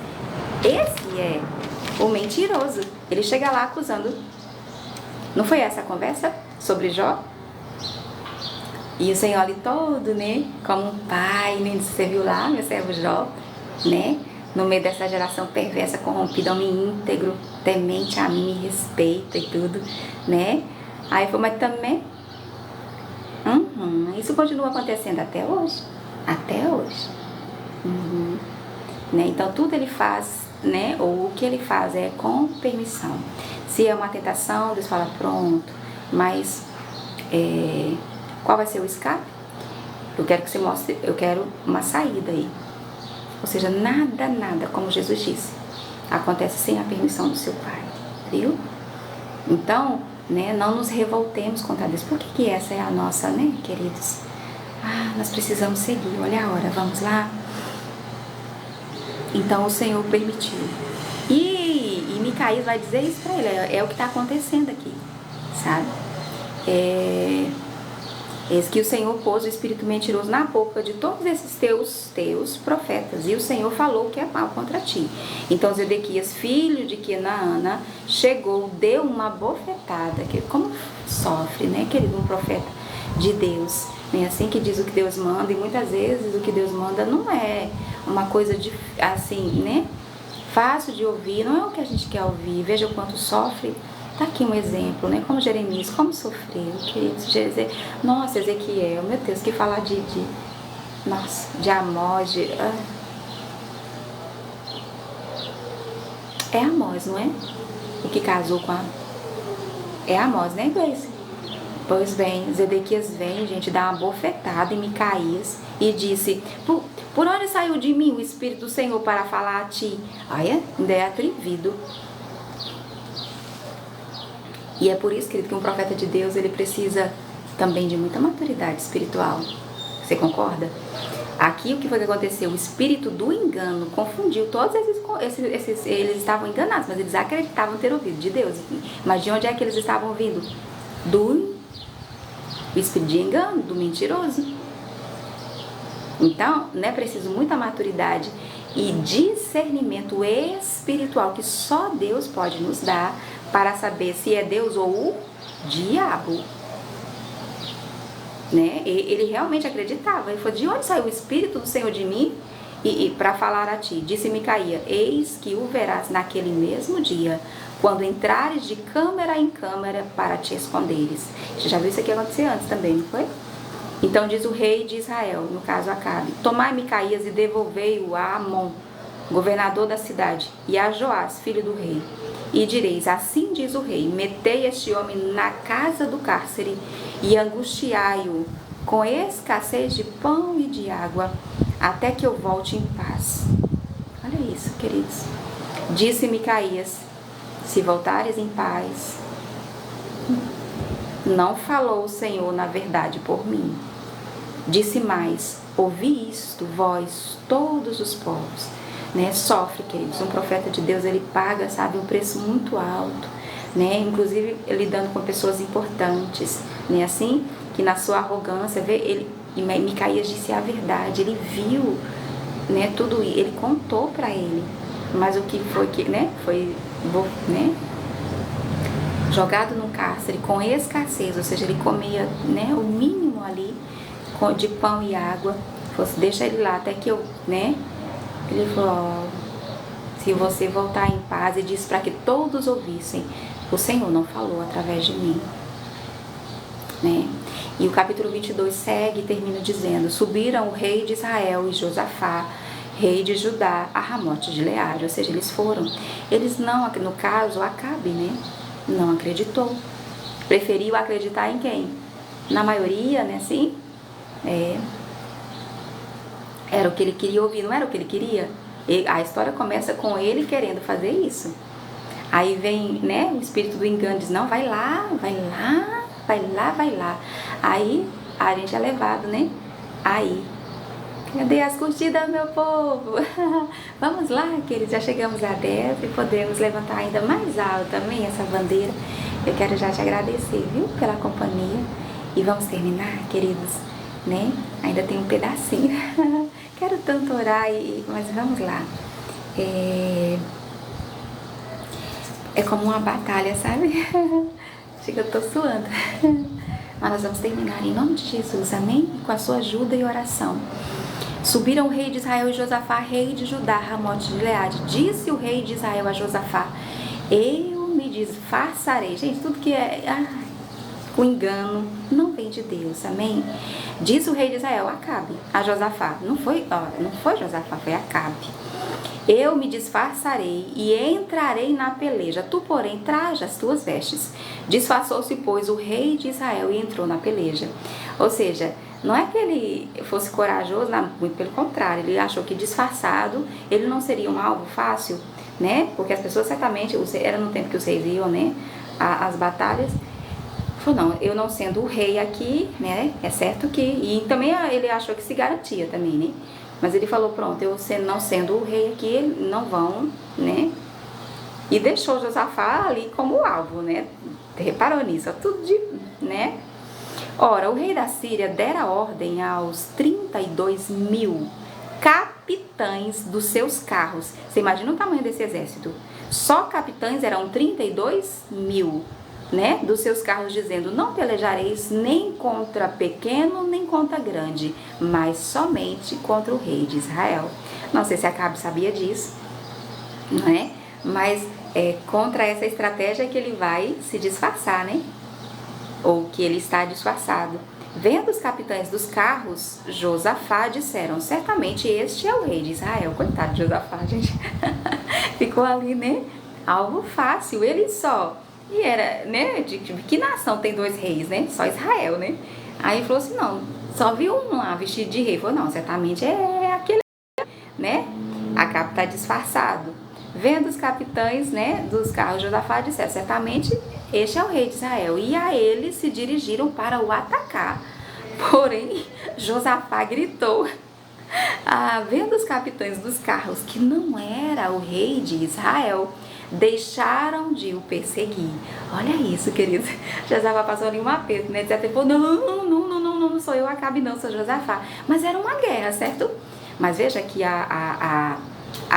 Esse é o mentiroso. Ele chega lá acusando. Não foi essa a conversa sobre Jó? E o Senhor ali todo, né, como um pai, né, você viu lá, meu servo Jó, né, no meio dessa geração perversa, corrompida, homem íntegro, temente a mim, me respeita e tudo, né? Aí foi, mas também, isso continua acontecendo até hoje, né? Então tudo ele faz, né, ou o que ele faz é com permissão. Se é uma tentação, Deus fala, pronto, mas qual vai ser o escape? Eu quero que você mostre, eu quero uma saída aí. Ou seja, nada, como Jesus disse, acontece sem a permissão do seu Pai, viu? Então, né, não nos revoltemos contra Deus. Por que essa é a nossa, né, queridos? Nós precisamos seguir, olha a hora, vamos lá? Então, o Senhor permitiu. E Micaías vai dizer isso para ele, é o que está acontecendo aqui, sabe? Eis que o Senhor pôs o espírito mentiroso na boca de todos esses teus profetas, e o Senhor falou que é mal contra ti. Então Zedequias, filho de Kenaana, chegou, deu uma bofetada, que como sofre, né, querido, um profeta de Deus, né, assim que diz o que Deus manda, e muitas vezes o que Deus manda não é uma coisa de, assim, né, fácil de ouvir, não é o que a gente quer ouvir. Veja o quanto sofre. Tá aqui um exemplo, né? Como Jeremias, como sofreu, queridos. Nossa, Ezequiel, meu Deus, que falar de Amós, é Amós, não é? O que casou com é Amós, né, Gleice? Pois bem, Zedequias vem, gente, dá uma bofetada em Micaías e disse, por onde saiu de mim o Espírito do Senhor para falar a ti? Olha, ainda é atrevido. E é por isso, querido, que um profeta de Deus, ele precisa também de muita maturidade espiritual. Você concorda? Aqui o que foi que aconteceu? O espírito do engano confundiu todos esses eles estavam enganados, mas eles acreditavam ter ouvido de Deus. Mas de onde é que eles estavam vindo? Do espírito de engano, do mentiroso. Então, é preciso muita maturidade e discernimento espiritual que só Deus pode nos dar para saber se é Deus ou o diabo, né? Ele realmente acreditava. Ele falou, de onde saiu o Espírito do Senhor de mim? E para falar a ti, disse Micaías, eis que o verás naquele mesmo dia, quando entrares de câmara em câmara para te esconderes. Você já viu isso aqui acontecer antes também, não foi? Então diz o rei de Israel, no caso Acabe, tomai Micaías e devolvei-o a Amon, governador da cidade, e a Joás, filho do rei. E direis, assim diz o rei, metei este homem na casa do cárcere e angustiai-o com escassez de pão e de água, até que eu volte em paz. Olha isso, queridos. Disse Micaías, se voltares em paz, não falou o Senhor na verdade por mim. Disse mais: ouvi isto, vós, todos os povos. Né? Sofre, queridos. Um profeta de Deus, ele paga, sabe, um preço muito alto, né? Inclusive lidando com pessoas importantes, né? Assim que na sua arrogância, e Micaías disse a verdade, ele viu, né, tudo, ele contou para ele, mas o que foi que, né, foi, né, jogado no cárcere com escassez, ou seja, ele comia, né, o mínimo ali de pão e água. Fosse, deixa ele lá até que eu, né, ele falou: ó, se você voltar em paz, e disse para que todos ouvissem, o Senhor não falou através de mim, né? E o capítulo 22 segue e termina dizendo: subiram o rei de Israel e Josafá, rei de Judá, a Ramote de Gileade. Ou seja, eles foram. Eles não, no caso, Acabe, né? Não acreditou. Preferiu acreditar em quem? Na maioria, né? Assim, era o que ele queria ouvir, não era o que ele queria? A história começa com ele querendo fazer isso. Aí vem, né, o espírito do engano, diz: não, vai lá, vai lá, vai lá, vai lá. Aí a gente é levado, né? Aí, cadê as curtidas, meu povo? Vamos lá, queridos, já chegamos a 10 e podemos levantar ainda mais alto também essa bandeira. Eu quero já te agradecer, viu, pela companhia. E vamos terminar, queridos, né? Ainda tem um pedacinho. Quero tanto orar, mas vamos lá. É como uma batalha, sabe? Chega, eu tô suando. Mas nós vamos terminar em nome de Jesus, amém? Com a sua ajuda e oração. Subiram o rei de Israel e Josafá, rei de Judá, Ramote de Gileade. Disse o rei de Israel a Josafá: eu me disfarçarei. Gente, tudo que é com engano não vem de Deus, amém? Disse o rei de Israel, Acabe, a Josafá. Não foi Josafá, foi Acabe. Eu me disfarçarei e entrarei na peleja. Tu, porém, traja as tuas vestes. Disfarçou-se, pois, o rei de Israel e entrou na peleja. Ou seja, não é que ele fosse corajoso, não, muito pelo contrário. Ele achou que disfarçado ele não seria um alvo fácil, né? Porque as pessoas certamente, era no tempo que os reis iam, né, as batalhas. Falou: não, eu não sendo o rei aqui, né, é certo que... E também ele achou que se garantia também, né? Mas ele falou: pronto, eu não sendo o rei aqui, não vão, né? E deixou Josafá ali como alvo, né? Reparou nisso, tudo de, né? Ora, o rei da Síria dera ordem aos 32.000 capitães dos seus carros. Você imagina o tamanho desse exército? Só capitães eram 32.000, né, dos seus carros, dizendo: não pelejareis nem contra pequeno nem contra grande, mas somente contra o rei de Israel. Não sei se Acabe sabia disso, não é? Mas contra essa estratégia que ele vai se disfarçar, né? Ou que ele está disfarçado. Vendo os capitães dos carros, Josafá disseram: certamente este é o rei de Israel. Coitado de Josafá, gente. Ficou ali, né? Algo fácil, ele só. E era, né, de que nação tem dois reis, né? Só Israel, né? Aí falou assim: não, só viu um lá vestido de rei. Falou: não, certamente é aquele, né? Acabe tá disfarçado. Vendo os capitães, né, dos carros, Josafá disseram: certamente este é o rei de Israel. E a eles se dirigiram para o atacar. Porém, Josafá gritou, vendo os capitães dos carros que não era o rei de Israel, deixaram de o perseguir. Olha isso, queridos. Josafá passou ali um aperto, né? Dizia: não sou eu, Acabe, não, sou Josafá. Mas era uma guerra, certo? Mas veja que a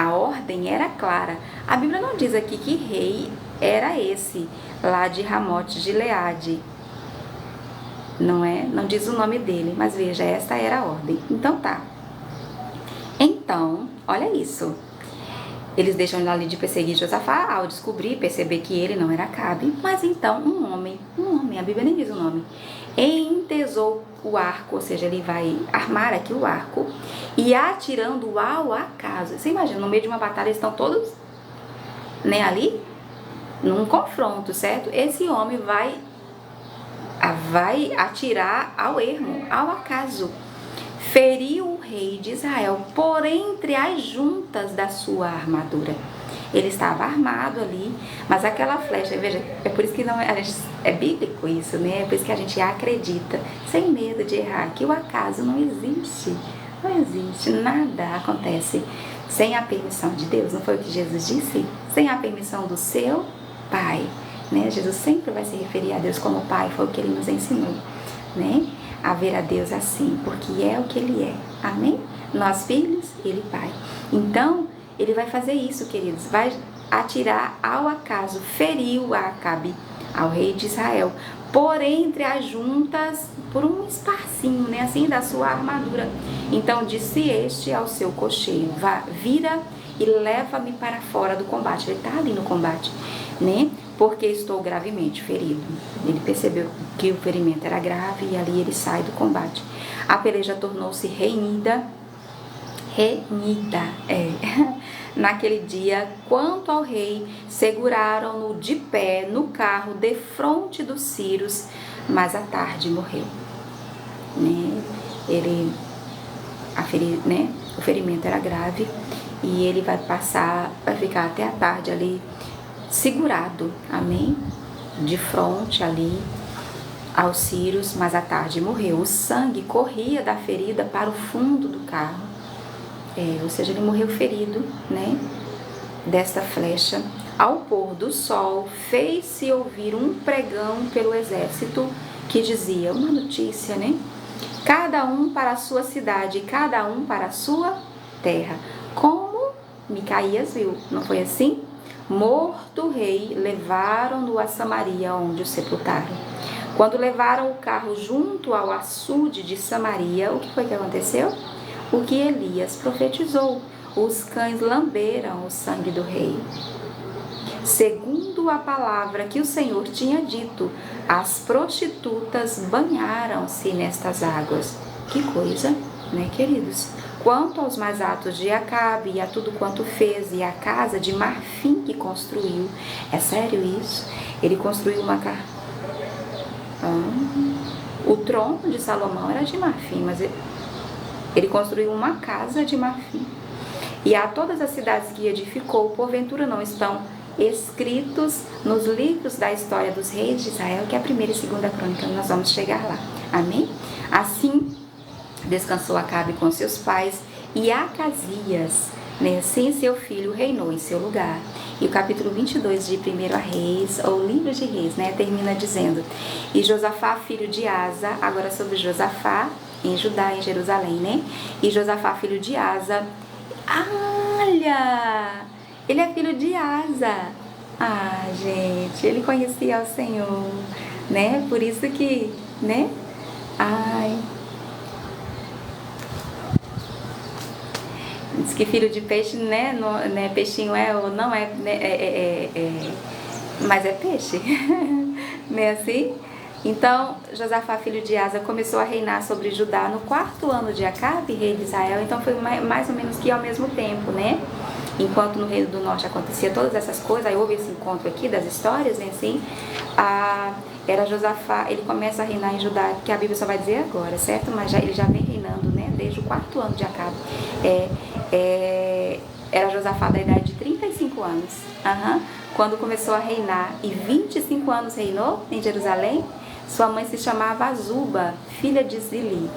ordem era clara. A Bíblia não diz aqui que rei era esse lá de Ramote de Gileade. Não é? Não diz o nome dele, mas veja, esta era a ordem. Então tá. Então, olha isso. Eles deixam ali de perseguir Josafá ao perceber que ele não era Acabe. Mas então um homem, a Bíblia nem diz o nome, entesou o arco, ou seja, ele vai armar aqui o arco e atirando ao acaso. Você imagina, no meio de uma batalha estão todos, né, ali, num confronto, certo? Esse homem vai atirar ao ermo, ao acaso. Feriu o rei de Israel por entre as juntas da sua armadura. Ele estava armado ali, mas aquela flecha, veja, é por isso que não é bíblico isso, né? É por isso que a gente acredita, sem medo de errar, que o acaso não existe. Não existe, nada acontece sem a permissão de Deus. Não foi o que Jesus disse? Sem a permissão do seu Pai, né? Jesus sempre vai se referir a Deus como Pai, foi o que Ele nos ensinou, né? A ver a Deus assim, porque é o que Ele é, amém? Nós filhos, Ele Pai. Então, Ele vai fazer isso, queridos, vai atirar ao acaso, feriu a Acabe, ao rei de Israel, por entre as juntas, por um espacinho, né, assim, da sua armadura. Então disse este ao seu cocheiro: vira e leva-me para fora do combate. Ele está ali no combate, né? Porque estou gravemente ferido. Ele percebeu que o ferimento era grave e ali ele sai do combate. A peleja tornou-se renhida. Naquele dia, quanto ao rei, seguraram-no de pé no carro defronte dos sírios, mas à tarde morreu. Né? O ferimento era grave e ele vai ficar até a tarde ali segurado, amém? De frente ali aos sírios, mas à tarde morreu. O sangue corria da ferida para o fundo do carro. Ou seja, ele morreu ferido, né, desta flecha. Ao pôr do sol, fez-se ouvir um pregão pelo exército que dizia, uma notícia, né? Cada um para a sua cidade, cada um para a sua terra. Como Micaías viu, não foi assim? Morto o rei, levaram-no a Samaria, onde o sepultaram. Quando levaram o carro junto ao açude de Samaria, o que foi que aconteceu? O que Elias profetizou: os cães lamberam o sangue do rei. Segundo a palavra que o Senhor tinha dito, as prostitutas banharam-se nestas águas. Que coisa, né, queridos? Quanto aos mais atos de Acabe e a tudo quanto fez, e a casa de marfim que construiu. É sério isso? Ele construiu uma casa. O trono de Salomão era de marfim, mas ele construiu uma casa de marfim. E a todas as cidades que edificou, porventura não estão escritos nos livros da história dos reis de Israel, que é a primeira e segunda crônica, nós vamos chegar lá. Amém? Assim descansou Acabe com seus pais, e Acasias, né, sem seu filho, reinou em seu lugar. E o capítulo 22 de 1 Reis, ou livro de Reis, né, termina dizendo: e Josafá, filho de Asa, agora sobre Josafá, em Judá, em Jerusalém, né? E Josafá, filho de Asa, olha, ele é filho de Asa. Ah, gente, ele conhecia o Senhor, né? Por isso que, né? Ai. Diz que filho de peixe, né? Não, né? Peixinho é ou não é, né? Mas é peixe, né? Assim? Então, Josafá, filho de Asa, começou a reinar sobre Judá no 4º ano de Acabe, rei de Israel. Então, foi mais ou menos que ao mesmo tempo, né? Enquanto no Reino do Norte acontecia todas essas coisas, aí houve esse encontro aqui das histórias, né? Assim, era Josafá, ele começa a reinar em Judá, que a Bíblia só vai dizer agora, certo? Mas ele já vem reinando, né? Desde o 4º ano de Acabe. Era Josafá da idade de 35 anos. Quando começou a reinar, e 25 anos reinou em Jerusalém. Sua mãe se chamava Azuba, filha de Zili.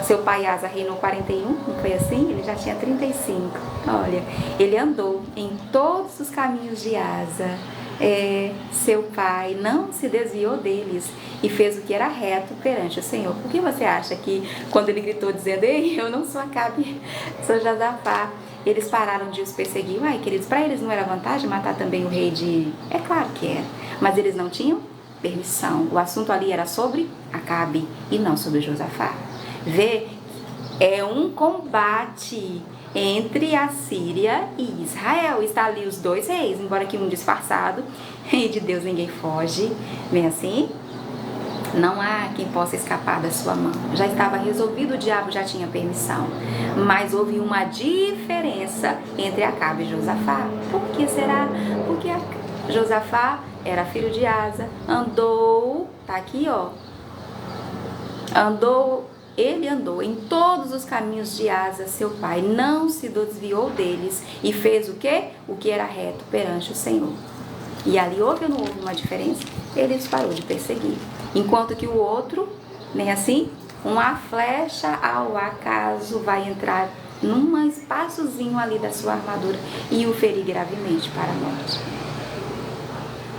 Seu pai Asa reinou 41, não foi assim? Ele já tinha 35. Olha, ele andou em todos os caminhos de Asa. Seu pai não se desviou deles e fez o que era reto perante o Senhor. Por que você acha que quando ele gritou dizendo: ei, eu não sou Acabe, sou Josafá, eles pararam de os perseguir? Uai, queridos, para eles não era vantagem matar também o rei de... É claro que era, mas eles não tinham permissão. O assunto ali era sobre Acabe e não sobre Josafá. Vê, é um combate entre a Síria e Israel. Está ali os dois reis, embora que um disfarçado, e de Deus ninguém foge, bem assim, não há quem possa escapar da sua mão. Já estava resolvido, o diabo já tinha permissão, mas houve uma diferença entre Acabe e Josafá. Por que será? Porque Josafá era filho de Asa, andou, tá aqui ó, andou ele andou em todos os caminhos de Asa, seu pai, não se desviou deles e fez o quê? O que era reto perante o Senhor. E ali houve ou não houve uma diferença? Ele parou de perseguir. Enquanto que o outro, nem assim, uma flecha ao acaso vai entrar num espaçozinho ali da sua armadura e o ferir gravemente para a morte.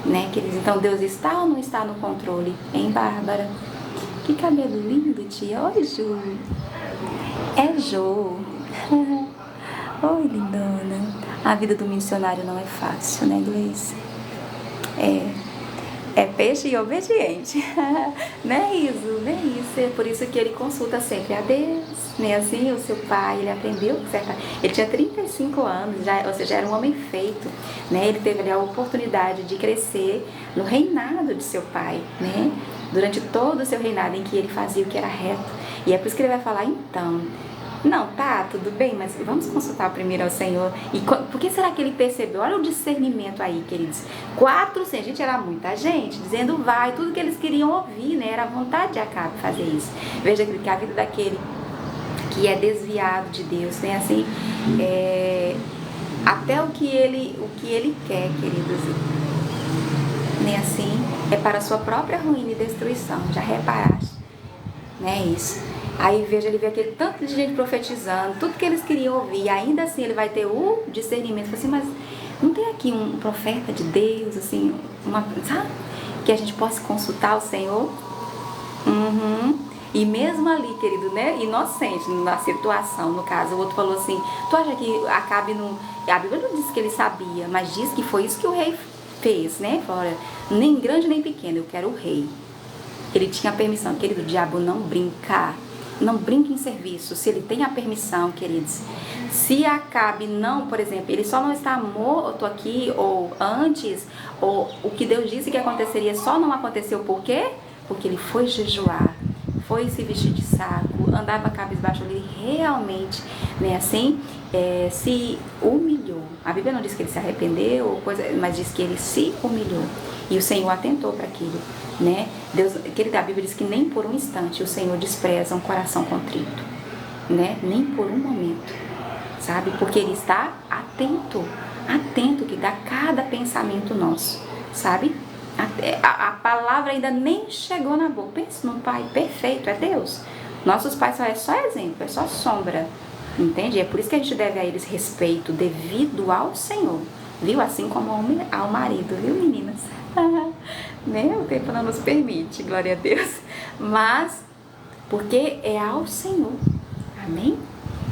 Né, queridos? Então Deus está ou não está no controle? Hein, Bárbara? Que cabelo lindo, tia. Oi, Ju. É Jo. Oi, lindona. A vida do missionário não é fácil, né, Gleice? É peixe e obediente. Não é isso, não é isso. É por isso que ele consulta sempre a Deus, né? Assim, o seu pai, ele aprendeu, certo? Ele tinha 35 anos, ou seja, era um homem feito, né? Ele teve ali a oportunidade de crescer no reinado de seu pai, né? Durante todo o seu reinado em que ele fazia o que era reto. E é por isso que ele vai falar, então... Não, tá, tudo bem, mas vamos consultar primeiro ao Senhor. E por que será que ele percebeu? Olha o discernimento aí, queridos. 400, gente, era muita gente, dizendo vai, tudo que eles queriam ouvir, né? Era a vontade de Acabe fazer isso. Veja que a vida daquele que é desviado de Deus, né? Assim, até o que ele quer, queridos, né? Assim, é para a sua própria ruína e destruição. Já reparaste, né? Isso. Aí veja, ele vê aquele tanto de gente profetizando, tudo que eles queriam ouvir, e ainda assim ele vai ter o discernimento, assim, mas não tem aqui um profeta de Deus, assim, sabe? Que a gente possa consultar o Senhor? E mesmo ali, querido, né, inocente na situação, no caso, o outro falou assim, tu acha que Acabe não... A Bíblia não diz que ele sabia, mas diz que foi isso que o rei fez, né? Fora, nem grande nem pequeno, eu quero o rei. Ele tinha a permissão, querido, o diabo não brinca. Não brinque em serviço, se ele tem a permissão, queridos. Se Acabe não, por exemplo, ele só não está morto aqui, ou antes, ou o que Deus disse que aconteceria só não aconteceu, por quê? Porque ele foi jejuar, foi se vestir de saco, andava cabisbaixo, ele realmente, né, assim, se humilhou. A Bíblia não diz que ele se arrependeu, mas diz que ele se humilhou. E o Senhor atentou para aquilo, né? Deus, a Bíblia diz que nem por um instante o Senhor despreza um coração contrito, né? Nem por um momento, sabe? Porque Ele está atento que dá cada pensamento nosso, sabe? A palavra ainda nem chegou na boca. Pensa num pai perfeito, é Deus. Nossos pais é só exemplo, é só sombra, entende? É por isso que a gente deve a eles respeito devido ao Senhor, viu? Assim como ao marido, viu, meninas? Né? O tempo não nos permite, glória a Deus, mas porque é ao Senhor, amém?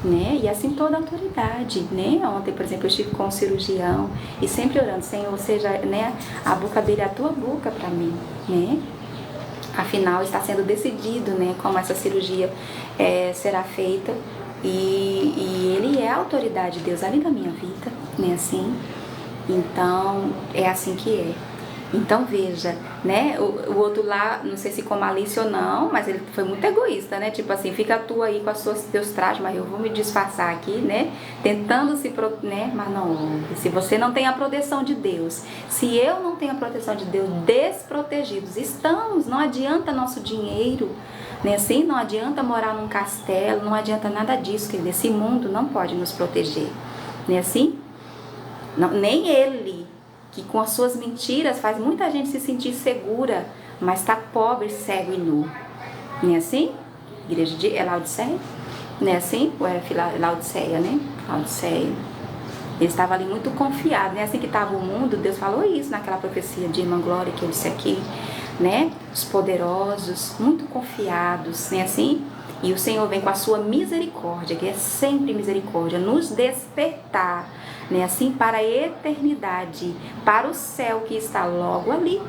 Né? E assim toda a autoridade, né? Ontem, por exemplo, eu estive com um cirurgião e sempre orando, Senhor, seja, né, a boca dele a tua boca para mim, né? Afinal, está sendo decidido, né, como essa cirurgia será feita e ele é a autoridade de Deus ali na minha vida, né? Assim, então é assim que é. Então veja, né, o outro lá, não sei se com malícia ou não, mas ele foi muito egoísta, né, tipo assim, fica tu aí com teus trajes, mas eu vou me disfarçar aqui, né, tentando né, mas não, se você não tem a proteção de Deus, se eu não tenho a proteção de Deus, desprotegidos estamos, não adianta nosso dinheiro, né, assim, não adianta morar num castelo, não adianta nada disso, que esse mundo não pode nos proteger, né, assim, não, nem ele, que com as suas mentiras faz muita gente se sentir segura, mas está pobre, cego e nu. Não é assim? Igreja de Laodiceia? Não é assim? Ou era Laodiceia, né? Laodiceia. Ele estava ali muito confiado, né? Assim que estava o mundo, Deus falou isso naquela profecia de Irmã Glória que eu disse aqui, né? Os poderosos, muito confiados, né? Assim? E o Senhor vem com a sua misericórdia, que é sempre misericórdia, nos despertar, né? Assim, para a eternidade, para o céu que está logo ali.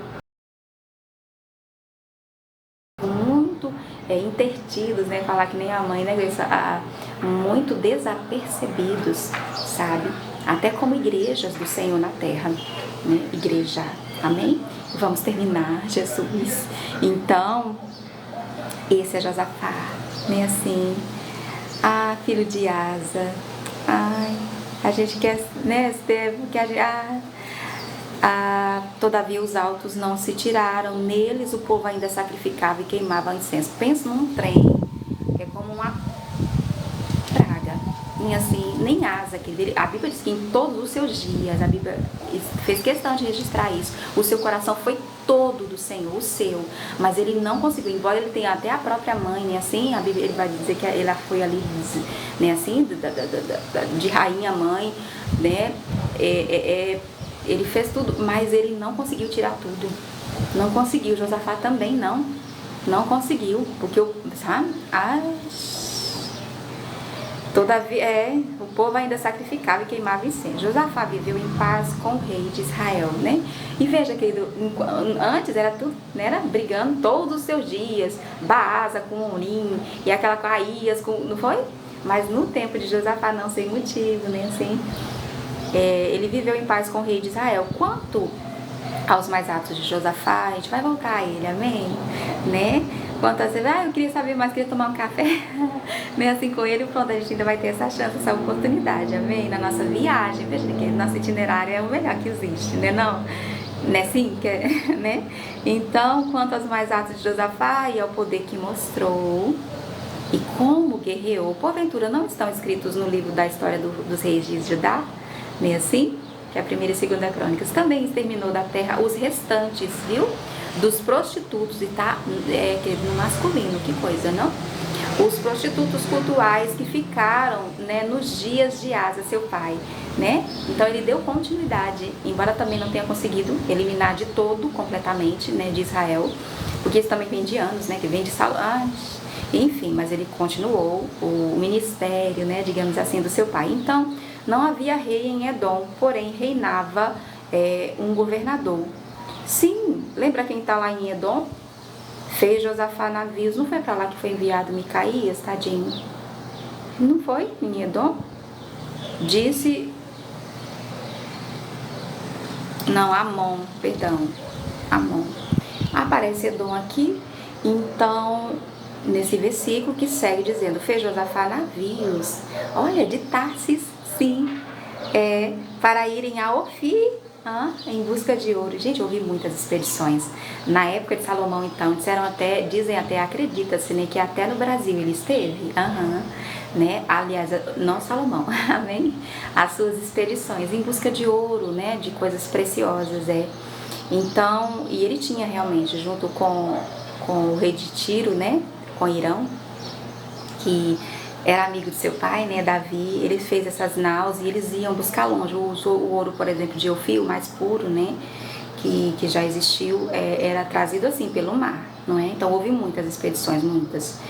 Muito intertidos, né? Falar que nem a mãe, né? Muito desapercebidos, sabe? Até como igrejas do Senhor na terra, né? Igreja, amém? Vamos terminar, Jesus. Então, esse é Josafá, né? Assim, filho de Asa, a gente quer, né? Que a gente, todavia os altos não se tiraram, neles o povo ainda sacrificava e queimava incenso. Pensa num trem, uma praga, assim, nem asa, a Bíblia diz que em todos os seus dias, a Bíblia fez questão de registrar isso, o seu coração foi todo do Senhor, o seu, mas ele não conseguiu, embora ele tenha até a própria mãe, né, assim, a Bíblia, ele vai dizer que ela foi ali, né, assim, de rainha mãe, né, ele fez tudo, mas ele não conseguiu tirar tudo, não conseguiu. Josafá também não conseguiu, porque sabe, todavia, o povo ainda sacrificava e queimava incenso. Josafá viveu em paz com o rei de Israel, né? E veja, querido, antes era tudo, né? Era brigando todos os seus dias, Baasa com Orim, e aquela com Aías, não foi? Mas no tempo de Josafá não, sem motivo, né? Assim, ele viveu em paz com o rei de Israel. Quanto aos mais atos de Josafá, a gente vai voltar a ele, amém? Né? Quanto a você, eu queria saber mais, queria tomar um café, né, assim com ele, pronto, a gente ainda vai ter essa chance, essa oportunidade, amém? Na nossa viagem, veja que nosso itinerário é o melhor que existe, né, não? Né, sim, né? Então, quanto aos mais atos de Josafá e ao poder que mostrou e como guerreou, porventura não estão escritos no livro da história dos reis de Judá, né, assim? Que é a primeira e segunda crônicas, também exterminou da terra os restantes, viu? Dos prostitutos, e tá no masculino, que coisa, não? Os prostitutos cultuais que ficaram, né, nos dias de Asa, seu pai, né? Então ele deu continuidade, embora também não tenha conseguido eliminar de todo, completamente, né, de Israel, porque isso também vem de anos, né, que vem de Salomão, enfim, mas ele continuou o ministério, né, digamos assim, do seu pai. Então, não havia rei em Edom, porém reinava um governador. Sim, lembra quem está lá em Edom? Fez Josafá navios, não foi para lá que foi enviado Micaías, tadinho? Não foi em Edom? Disse... Não, Amon, perdão, Amon. Aparece Edom aqui, então... Nesse versículo que segue dizendo, fez Josafá navios, olha, de Tarsis, sim, para irem a Ofir, em busca de ouro. Gente, eu ouvi muitas expedições. Na época de Salomão, então, dizem até, acredita-se, né, que até no Brasil ele esteve, né, aliás, não Salomão, amém? As suas expedições em busca de ouro, né, de coisas preciosas, Então, e ele tinha realmente, junto com o rei de Tiro, né, com Irão, que era amigo de seu pai, né, Davi, ele fez essas naus e eles iam buscar longe. O ouro, por exemplo, de Ofir, o mais puro, né, que já existiu, era trazido assim pelo mar, não é? Então houve muitas expedições, muitas,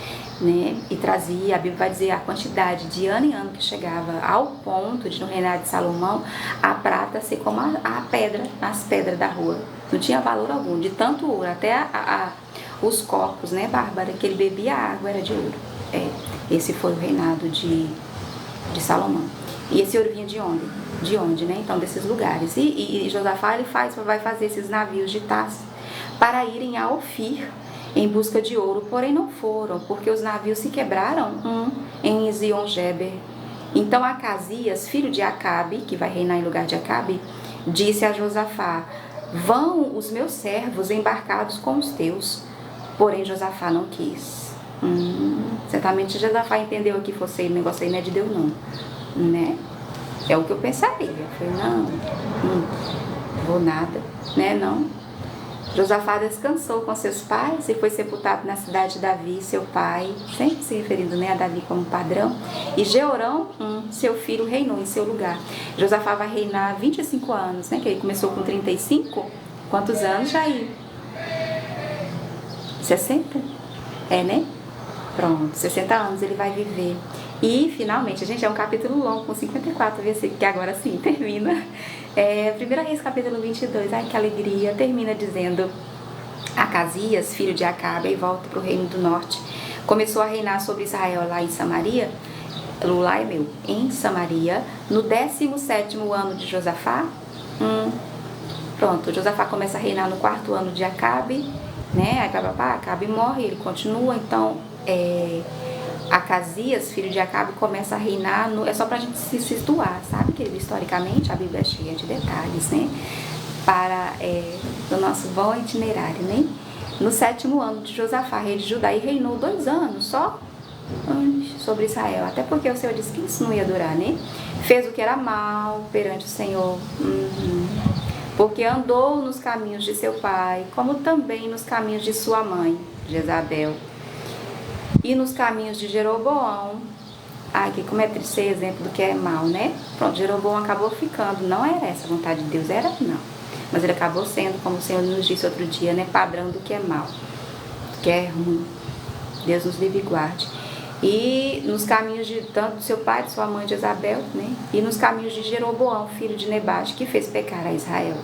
né, e trazia, a Bíblia vai dizer a quantidade de ano em ano que chegava, ao ponto de no reinado de Salomão a prata ser como as pedras da rua, não tinha valor algum, de tanto ouro, até os copos, né, Bárbara, que ele bebia água era de ouro. Esse foi o reinado de Salomão. E esse ouro vinha de onde? De onde, né? Então, desses lugares. E Josafá, ele vai fazer esses navios de Tarsis para irem a Ofir em busca de ouro, porém não foram, porque os navios se quebraram em Ezion-Geber. Então, Acasias, filho de Acabe, que vai reinar em lugar de Acabe, disse a Josafá, vão os meus servos embarcados com os teus. Porém, Josafá não quis. Certamente Josafá entendeu que fosse o negócio aí não é de Deus não, né? É o que eu pensaria. Eu falei, não vou nada, né? Não. Josafá descansou com seus pais e foi sepultado na cidade de Davi, seu pai, sempre se referindo, né, a Davi como padrão. E Jeorão, seu filho, reinou em seu lugar. Josafá vai reinar 25 anos, né? Que ele começou com 35. Quantos anos, Jair? 60? Né? Pronto, 60 anos ele vai viver. E finalmente, gente, é um capítulo longo, com 54 versículos, que agora sim termina. 1 Reis capítulo 22, ai que alegria, termina dizendo: Acasias, filho de Acabe, e volta para o reino do norte, começou a reinar sobre Israel lá em Samaria, em Samaria, no 17º ano de Josafá. Pronto, Josafá começa a reinar no 4º ano de Acabe, né? Aí Acabe morre, ele continua, então Acasias, filho de Acabe, começa a reinar, é só pra gente se situar, sabe, querido? Historicamente, a Bíblia é cheia de detalhes, né? Para o nosso bom itinerário, né? No 7º ano de Josafá, rei de Judá, e reinou 2 anos só, sobre Israel. Até porque o Senhor disse que isso não ia durar, né? Fez o que era mal perante o Senhor. Porque andou nos caminhos de seu pai, como também nos caminhos de sua mãe, Jezabel, e nos caminhos de Jeroboão. Aqui, como é triste ser exemplo do que é mal, né? Pronto, Jeroboão acabou ficando, não era essa a vontade de Deus, era não. Mas ele acabou sendo, como o Senhor nos disse outro dia, né? Padrão do que é mal, do que é ruim. Deus nos livre e guarde. E nos caminhos de tanto do seu pai, de sua mãe, Jezabel, né? E nos caminhos de Jeroboão, filho de Nebate, que fez pecar a Israel.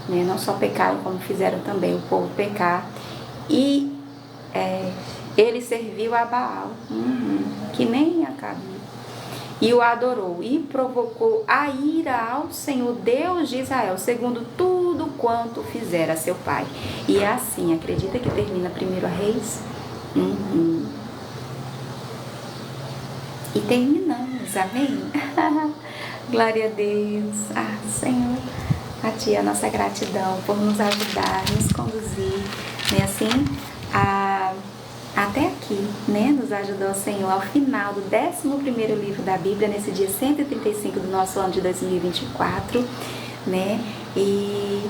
Né? Não só pecaram, como fizeram também o povo pecar. E ele serviu a Baal, que nem acabou. E o adorou, e provocou a ira ao Senhor, Deus de Israel, segundo tudo quanto fizera seu pai. E é assim, acredita que termina 1 Reis? E terminamos, amém? Glória a Deus. Senhor, a Ti a nossa gratidão por nos ajudar, nos conduzir, né, assim, até aqui, né? Nos ajudou o Senhor ao final do 11º livro da Bíblia, nesse dia 135 do nosso ano de 2024, né? E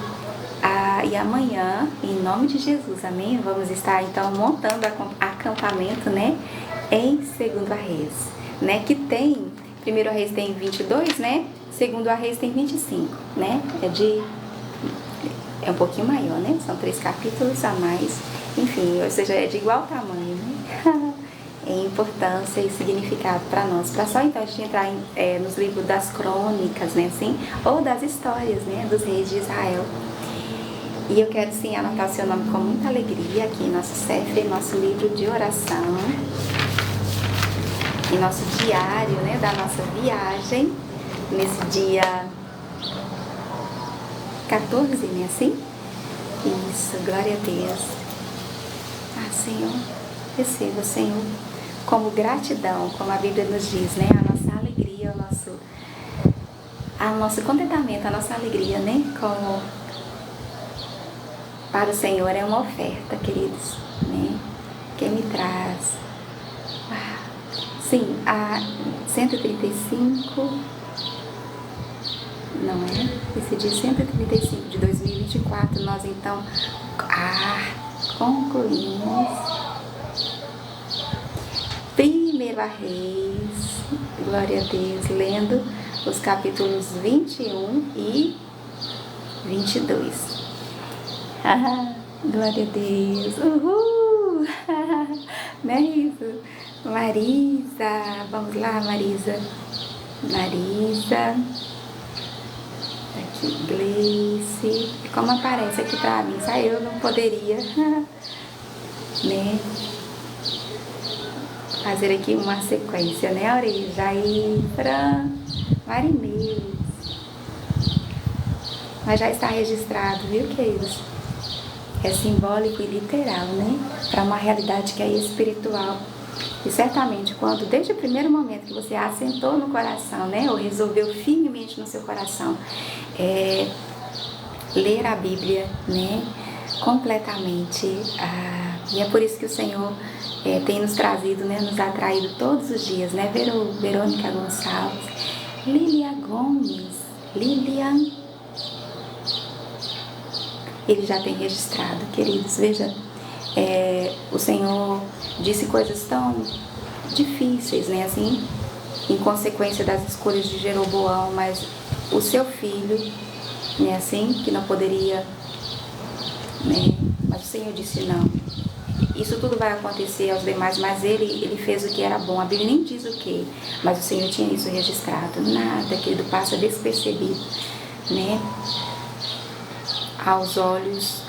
amanhã, em nome de Jesus, amém? Vamos estar então montando acampamento, né? Em 2º Reis, né? Que tem, 1º Reis tem 22, né? 2º Reis tem 25, né? É um pouquinho maior, né? São 3 capítulos a mais. Enfim, ou seja, é de igual tamanho, né? Em importância e significado para nós. Para só então a gente entrar nos livros das crônicas, né? Assim, ou das histórias, né? Dos reis de Israel. E eu quero sim anotar o seu nome com muita alegria aqui em nosso CEF, nosso livro de oração, em nosso diário, né? Da nossa viagem, nesse dia 14, né? Assim? Isso, glória a Deus. Senhor, receba, Senhor, como gratidão, como a Bíblia nos diz, né? A nossa alegria, o nosso contentamento, a nossa alegria, né? Como para o Senhor é uma oferta, queridos, né? Que me traz. Sim, a 135, não é? Esse dia 135 de 2024, nós então concluímos 1 Reis, glória a Deus, lendo os capítulos 21 e 22. Glória a Deus, uhul! Não é isso? Marisa, vamos lá, Marisa. Aqui, Gleice. Como aparece aqui pra mim, só eu não poderia, né? Fazer aqui uma sequência, né? Aurelia, Jair, Fran, Marinês. Mas já está registrado, viu, queridos? É simbólico e literal, né? Para uma realidade que é espiritual. E certamente, quando, desde o primeiro momento que você assentou no coração, né? Ou resolveu firmemente no seu coração ler a Bíblia, né? Completamente. E é por isso que o Senhor tem nos trazido, né? Nos atraído todos os dias, né? Verônica Gonçalves, Lilia Gomes, Lilian. Ele já tem registrado, queridos, veja, o Senhor disse coisas tão difíceis, né, assim, em consequência das escolhas de Jeroboão, mas o seu filho, né, assim, que não poderia, né, mas o Senhor disse não, isso tudo vai acontecer aos demais, mas ele fez o que era bom, a Bíblia nem diz o que, mas o Senhor tinha isso registrado, nada, querido, passa despercebido, né, aos olhos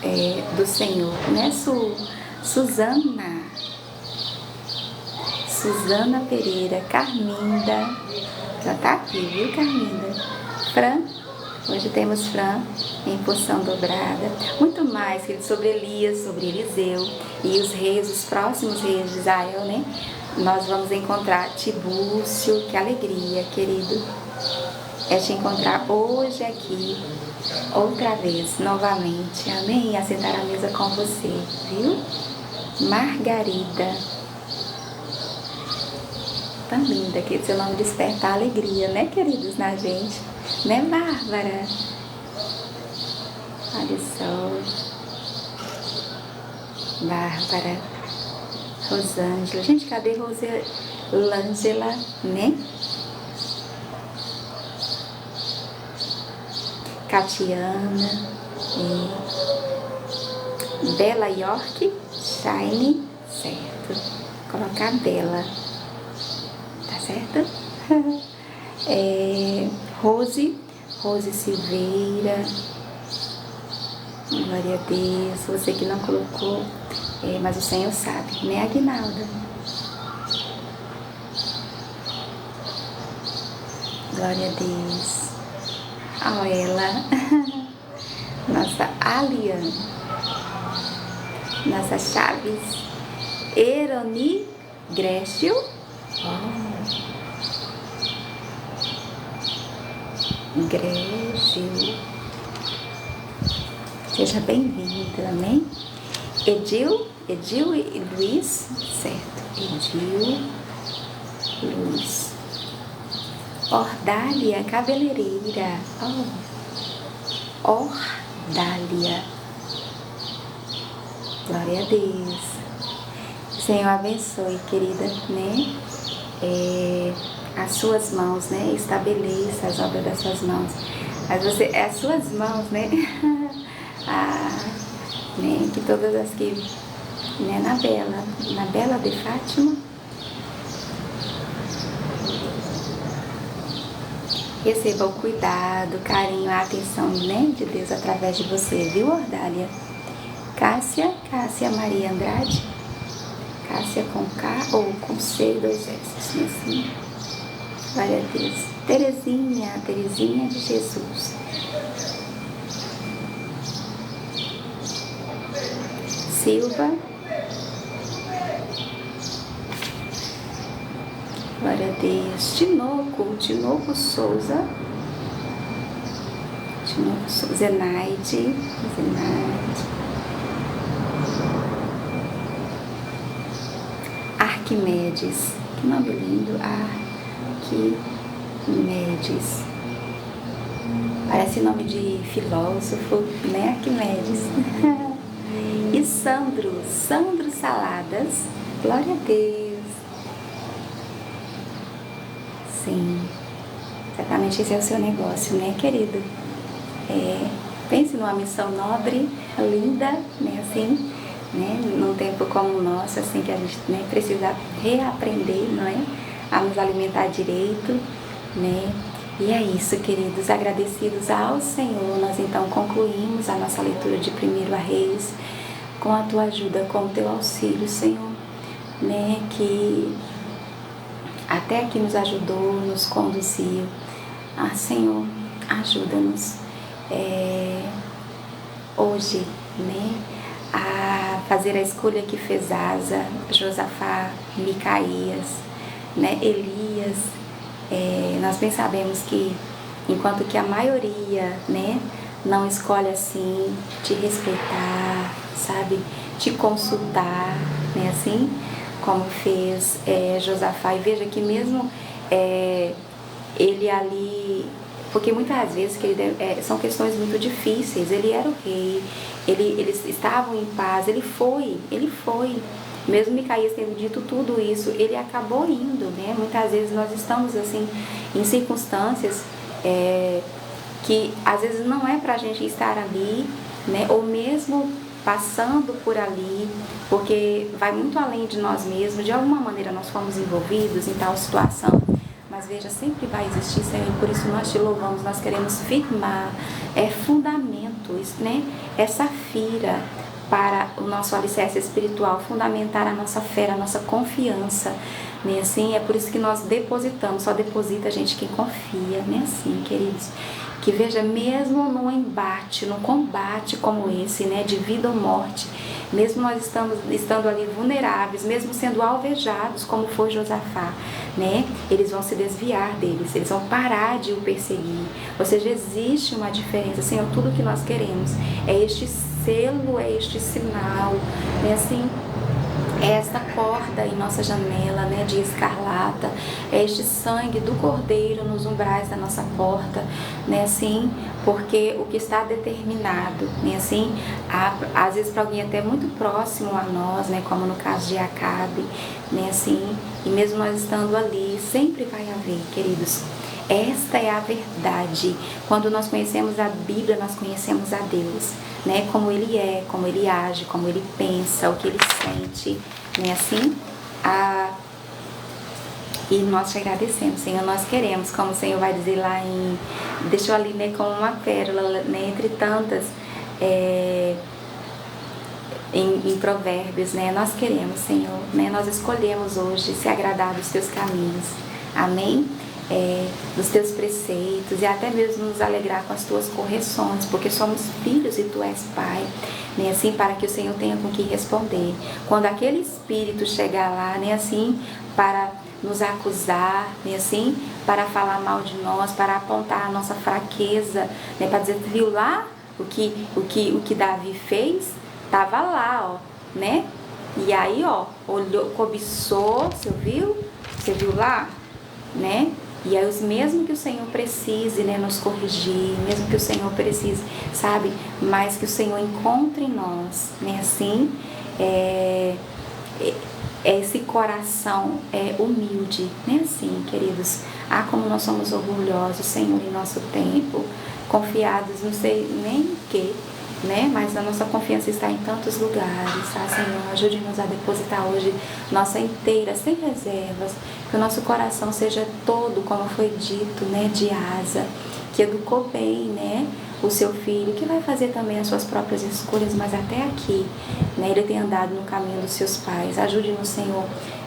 do Senhor, né? Suzana Pereira, Carminda, já tá aqui, viu, Carminda? Fran, hoje temos Fran em porção dobrada, muito mais, querido, sobre Elias, sobre Eliseu e os reis, os próximos reis de Israel, né? Nós vamos encontrar Tibúcio, que alegria, querido, é te encontrar hoje aqui, outra vez, novamente, amém? Assentar à mesa com você, viu? Margarida, tão linda, que seu nome desperta a alegria, né, queridos, na gente. Né, Bárbara? Olha só. Bárbara. Rosângela. Gente, cadê Rosângela, né? Catiana. Bela York. Shine. Certo. Vou colocar Bela. Tá certo? Rose Silveira. Glória a Deus. Você que não colocou, mas o Senhor sabe, né, Aguinalda? Glória a Deus. Olha ela. Nossa Aliane. Nossa Chaves. Eroni Grécio. Grécio. Seja bem-vinda, amém? Edil e Luiz, certo? Edil, Luiz. Ordália Cabeleireira. Ordália. Glória a Deus. Senhor abençoe, querida, né? As suas mãos, né? Estabeleça as obras das suas mãos. Mas as suas mãos, né? Né? Que todas as que, né? Na Bela de Fátima, receba o cuidado, o carinho, a atenção, né? De Deus através de você, viu, Ordália? Cássia Maria Andrade. Cássia com K ou com C, 2 S, assim. Glória a Deus. Terezinha de Jesus. Silva. Glória a Deus. Tinoco Souza. Zenaide. Arquimedes. Que nome lindo. Arquimedes. Parece nome de filósofo, né? Arquimedes. E Sandro Saladas. Glória a Deus. Sim. Certamente esse é o seu negócio, né, querido? Pense numa missão nobre, linda, né, assim, né, num tempo como o nosso, assim, que a gente, né, precisa reaprender, não é? A nos alimentar direito, né? E é isso, queridos, agradecidos ao Senhor, nós então concluímos a nossa leitura de 1 Reis, com a tua ajuda, com o teu auxílio, Senhor, né, que até aqui nos ajudou, nos conduziu. Senhor, ajuda-nos hoje, né, a fazer a escolha que fez Asa, Josafá, Micaías, né, Elias. Nós bem sabemos que enquanto que a maioria, né, não escolhe assim te respeitar, sabe, te consultar, né, assim como fez Josafá. E veja que mesmo ele ali, porque muitas vezes são questões muito difíceis, ele era o rei, eles estavam em paz, ele foi, mesmo Micaías tendo dito tudo isso, ele acabou indo, né? Muitas vezes nós estamos assim em circunstâncias que às vezes não é pra gente estar ali, né? Ou mesmo passando por ali, porque vai muito além de nós mesmos, de alguma maneira nós fomos envolvidos em tal situação, mas veja, sempre vai existir, Senhor, e por isso nós te louvamos, nós queremos firmar, fundamento, né? Essa fira para o nosso alicerce espiritual, fundamentar a nossa fé, a nossa confiança, né? Assim, é por isso que nós depositamos, só deposita a gente quem confia, né? Assim, queridos, que veja, mesmo num embate, num combate como esse, né, de vida ou morte, mesmo nós estando ali vulneráveis, mesmo sendo alvejados, como foi Josafá, né, eles vão se desviar deles, eles vão parar de o perseguir. Ou seja, existe uma diferença, Senhor, tudo que nós queremos é este selo, é este sinal, né, assim, É esta corda em nossa janela, né, de escarlata, é este sangue do Cordeiro nos umbrais da nossa porta, né, assim, porque o que está determinado, né, assim, às vezes para alguém até muito próximo a nós, né, como no caso de Acabe, né, assim, e mesmo nós estando ali, sempre vai haver, queridos. Esta é a verdade. Quando nós conhecemos a Bíblia, nós conhecemos a Deus, né? Como Ele é, como Ele age, como Ele pensa, o que Ele sente, né? Assim, e nós te agradecemos, Senhor. Nós queremos, como o Senhor vai dizer lá em... Deixou ali, né, como uma pérola, né, entre tantas, em Provérbios, né? Nós queremos, Senhor, né? Nós escolhemos hoje se agradar dos Teus caminhos. Amém? Dos Teus preceitos e até mesmo nos alegrar com as Tuas correções, porque somos filhos e Tu és Pai, né? Assim, para que o Senhor tenha com que responder. Quando aquele espírito chegar lá, né? Assim, para nos acusar, né? Assim, para falar mal de nós, para apontar a nossa fraqueza, né? Para dizer, viu lá o que Davi fez? Tava lá, ó, né? E aí, ó, olhou, cobiçou, você viu lá, né? E aí, mesmo que o Senhor precise, né, nos corrigir, mesmo que o Senhor precise, sabe, mas que o Senhor encontre em nós, né, assim, esse coração humilde, né, assim, queridos. Como nós somos orgulhosos, Senhor, em nosso tempo, confiados, não sei nem o que, né? Mas a nossa confiança está em tantos lugares, tá, Senhor? Ajude-nos a depositar hoje nossa inteira, sem reservas, que o nosso coração seja todo, como foi dito, né, de Asa, que educou bem, né, o seu filho, que vai fazer também as suas próprias escolhas, mas até aqui, né, ele tem andado no caminho dos seus pais. Ajude-nos, Senhor,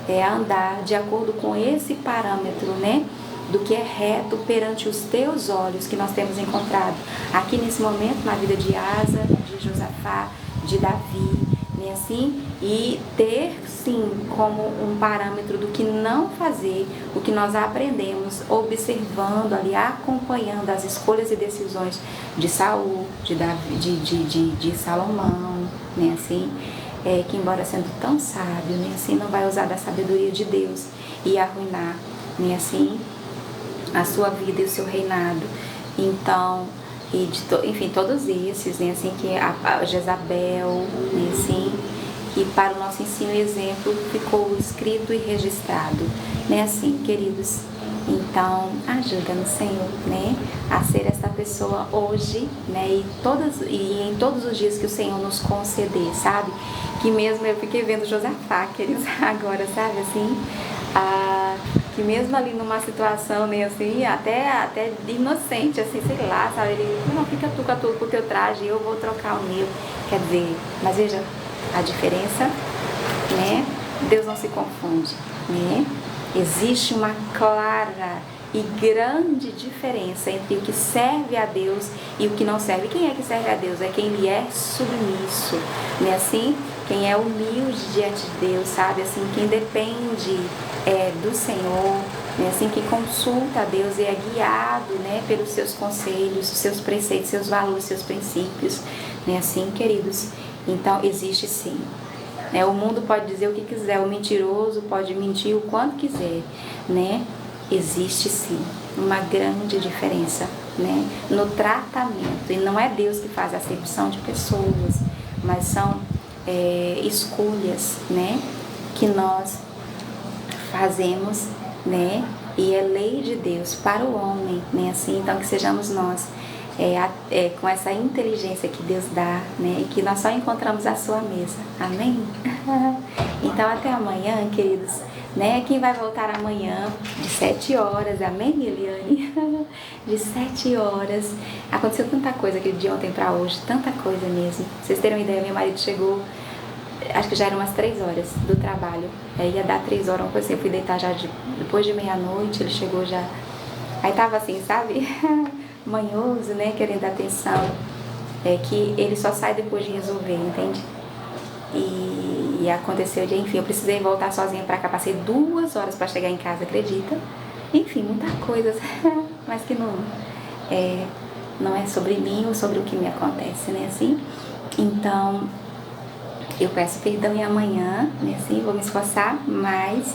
a andar de acordo com esse parâmetro, né, do que é reto perante os teus olhos, que nós temos encontrado aqui nesse momento na vida de Asa, de Josafá, de Davi, né, assim, e ter sim como um parâmetro do que não fazer, o que nós aprendemos observando ali, acompanhando as escolhas e decisões de Saul, de Davi, de Salomão, né, assim, que embora sendo tão sábio, né, assim, não vai usar da sabedoria de Deus e arruinar, né, assim, a sua vida e o seu reinado. Então, enfim, todos esses, né, assim, que a Jezabel, né, assim, que para o nosso ensino e exemplo ficou escrito e registrado, né, assim, queridos. Então, ajuda-nos, Senhor, né, a ser essa pessoa hoje, né, e em todos os dias que o Senhor nos conceder, sabe? Que mesmo eu fiquei vendo Josafá, queridos, agora, sabe, assim, que mesmo ali numa situação, né, assim, até inocente, assim, sei lá, sabe, ele, não, fica tu com a tua, com o teu traje, eu vou trocar o meu, quer dizer, mas veja a diferença, né, Deus não se confunde, né, existe uma clara e grande diferença entre o que serve a Deus e o que não serve. Quem é que serve a Deus? É quem lhe é submisso, né, assim, quem é humilde diante de Deus, sabe, assim, quem depende do Senhor, né, assim, que consulta a Deus e é guiado, né, pelos seus conselhos, seus preceitos, seus valores, seus princípios, né, assim, queridos. Então, existe sim. O mundo pode dizer o que quiser, o mentiroso pode mentir o quanto quiser, né? Existe sim uma grande diferença, né, no tratamento. E não é Deus que faz a acepção de pessoas, mas são escolhas, né, que nós fazemos, né, e é lei de Deus para o homem, né, assim, então que sejamos nós com essa inteligência que Deus dá, né, e que nós só encontramos à sua mesa, amém? Então até amanhã, queridos, né, quem vai voltar amanhã de 7 horas, amém, Eliane? De 7 horas, aconteceu tanta coisa aquele de ontem para hoje, tanta coisa mesmo, pra vocês terem uma ideia, meu marido chegou, acho que já eram umas 3 horas do trabalho, ia dar 3 horas, uma coisa assim, eu fui deitar já depois de meia-noite, ele chegou já, aí tava assim, sabe, manhoso, né, querendo atenção, que ele só sai depois de resolver, entende? E aconteceu de, enfim, eu precisei voltar sozinha pra cá, passei 2 horas pra chegar em casa, acredita? Enfim, muita coisa, mas que não é sobre mim ou sobre o que me acontece, né, assim? Então, Eu peço perdão em amanhã, né? Assim, vou me esforçar mais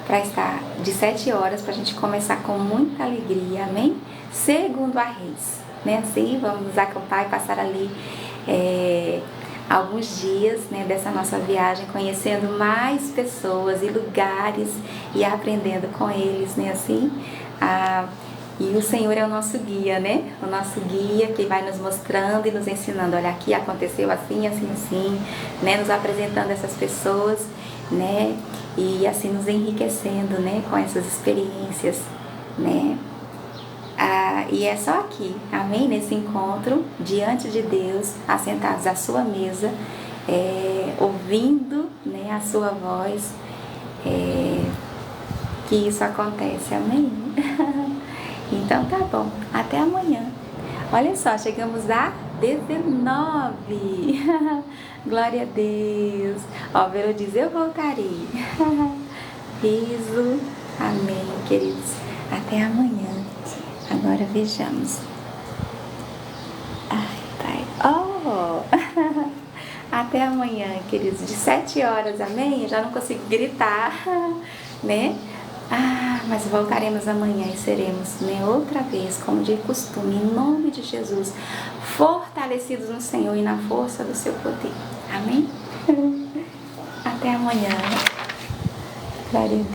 para estar de 7 horas, para a gente começar com muita alegria, amém? Segundo a Reis, né? Assim, vamos acampar e passar ali alguns dias, né, dessa nossa viagem, conhecendo mais pessoas e lugares e aprendendo com eles, né? Assim, e o Senhor é o nosso guia, né? O nosso guia que vai nos mostrando e nos ensinando. Olha, aqui aconteceu assim, assim, assim, né? Nos apresentando essas pessoas, né? E assim nos enriquecendo, né? Com essas experiências, né? E é só aqui, amém? Nesse encontro, diante de Deus, assentados à sua mesa, ouvindo, né, a sua voz, que isso acontece, amém? Então tá bom, até amanhã. Olha só, chegamos a 19. Glória a Deus. Ó, Vero diz, eu voltarei. Riso. Amém, queridos. Até amanhã. Agora vejamos. Ai, Pai. Oh! Até amanhã, queridos. De 7 horas, amém? Eu já não consigo gritar, né? Mas voltaremos amanhã e seremos, né, outra vez, como de costume, em nome de Jesus, fortalecidos no Senhor e na força do seu poder. Amém? Até amanhã. Glória a Deus.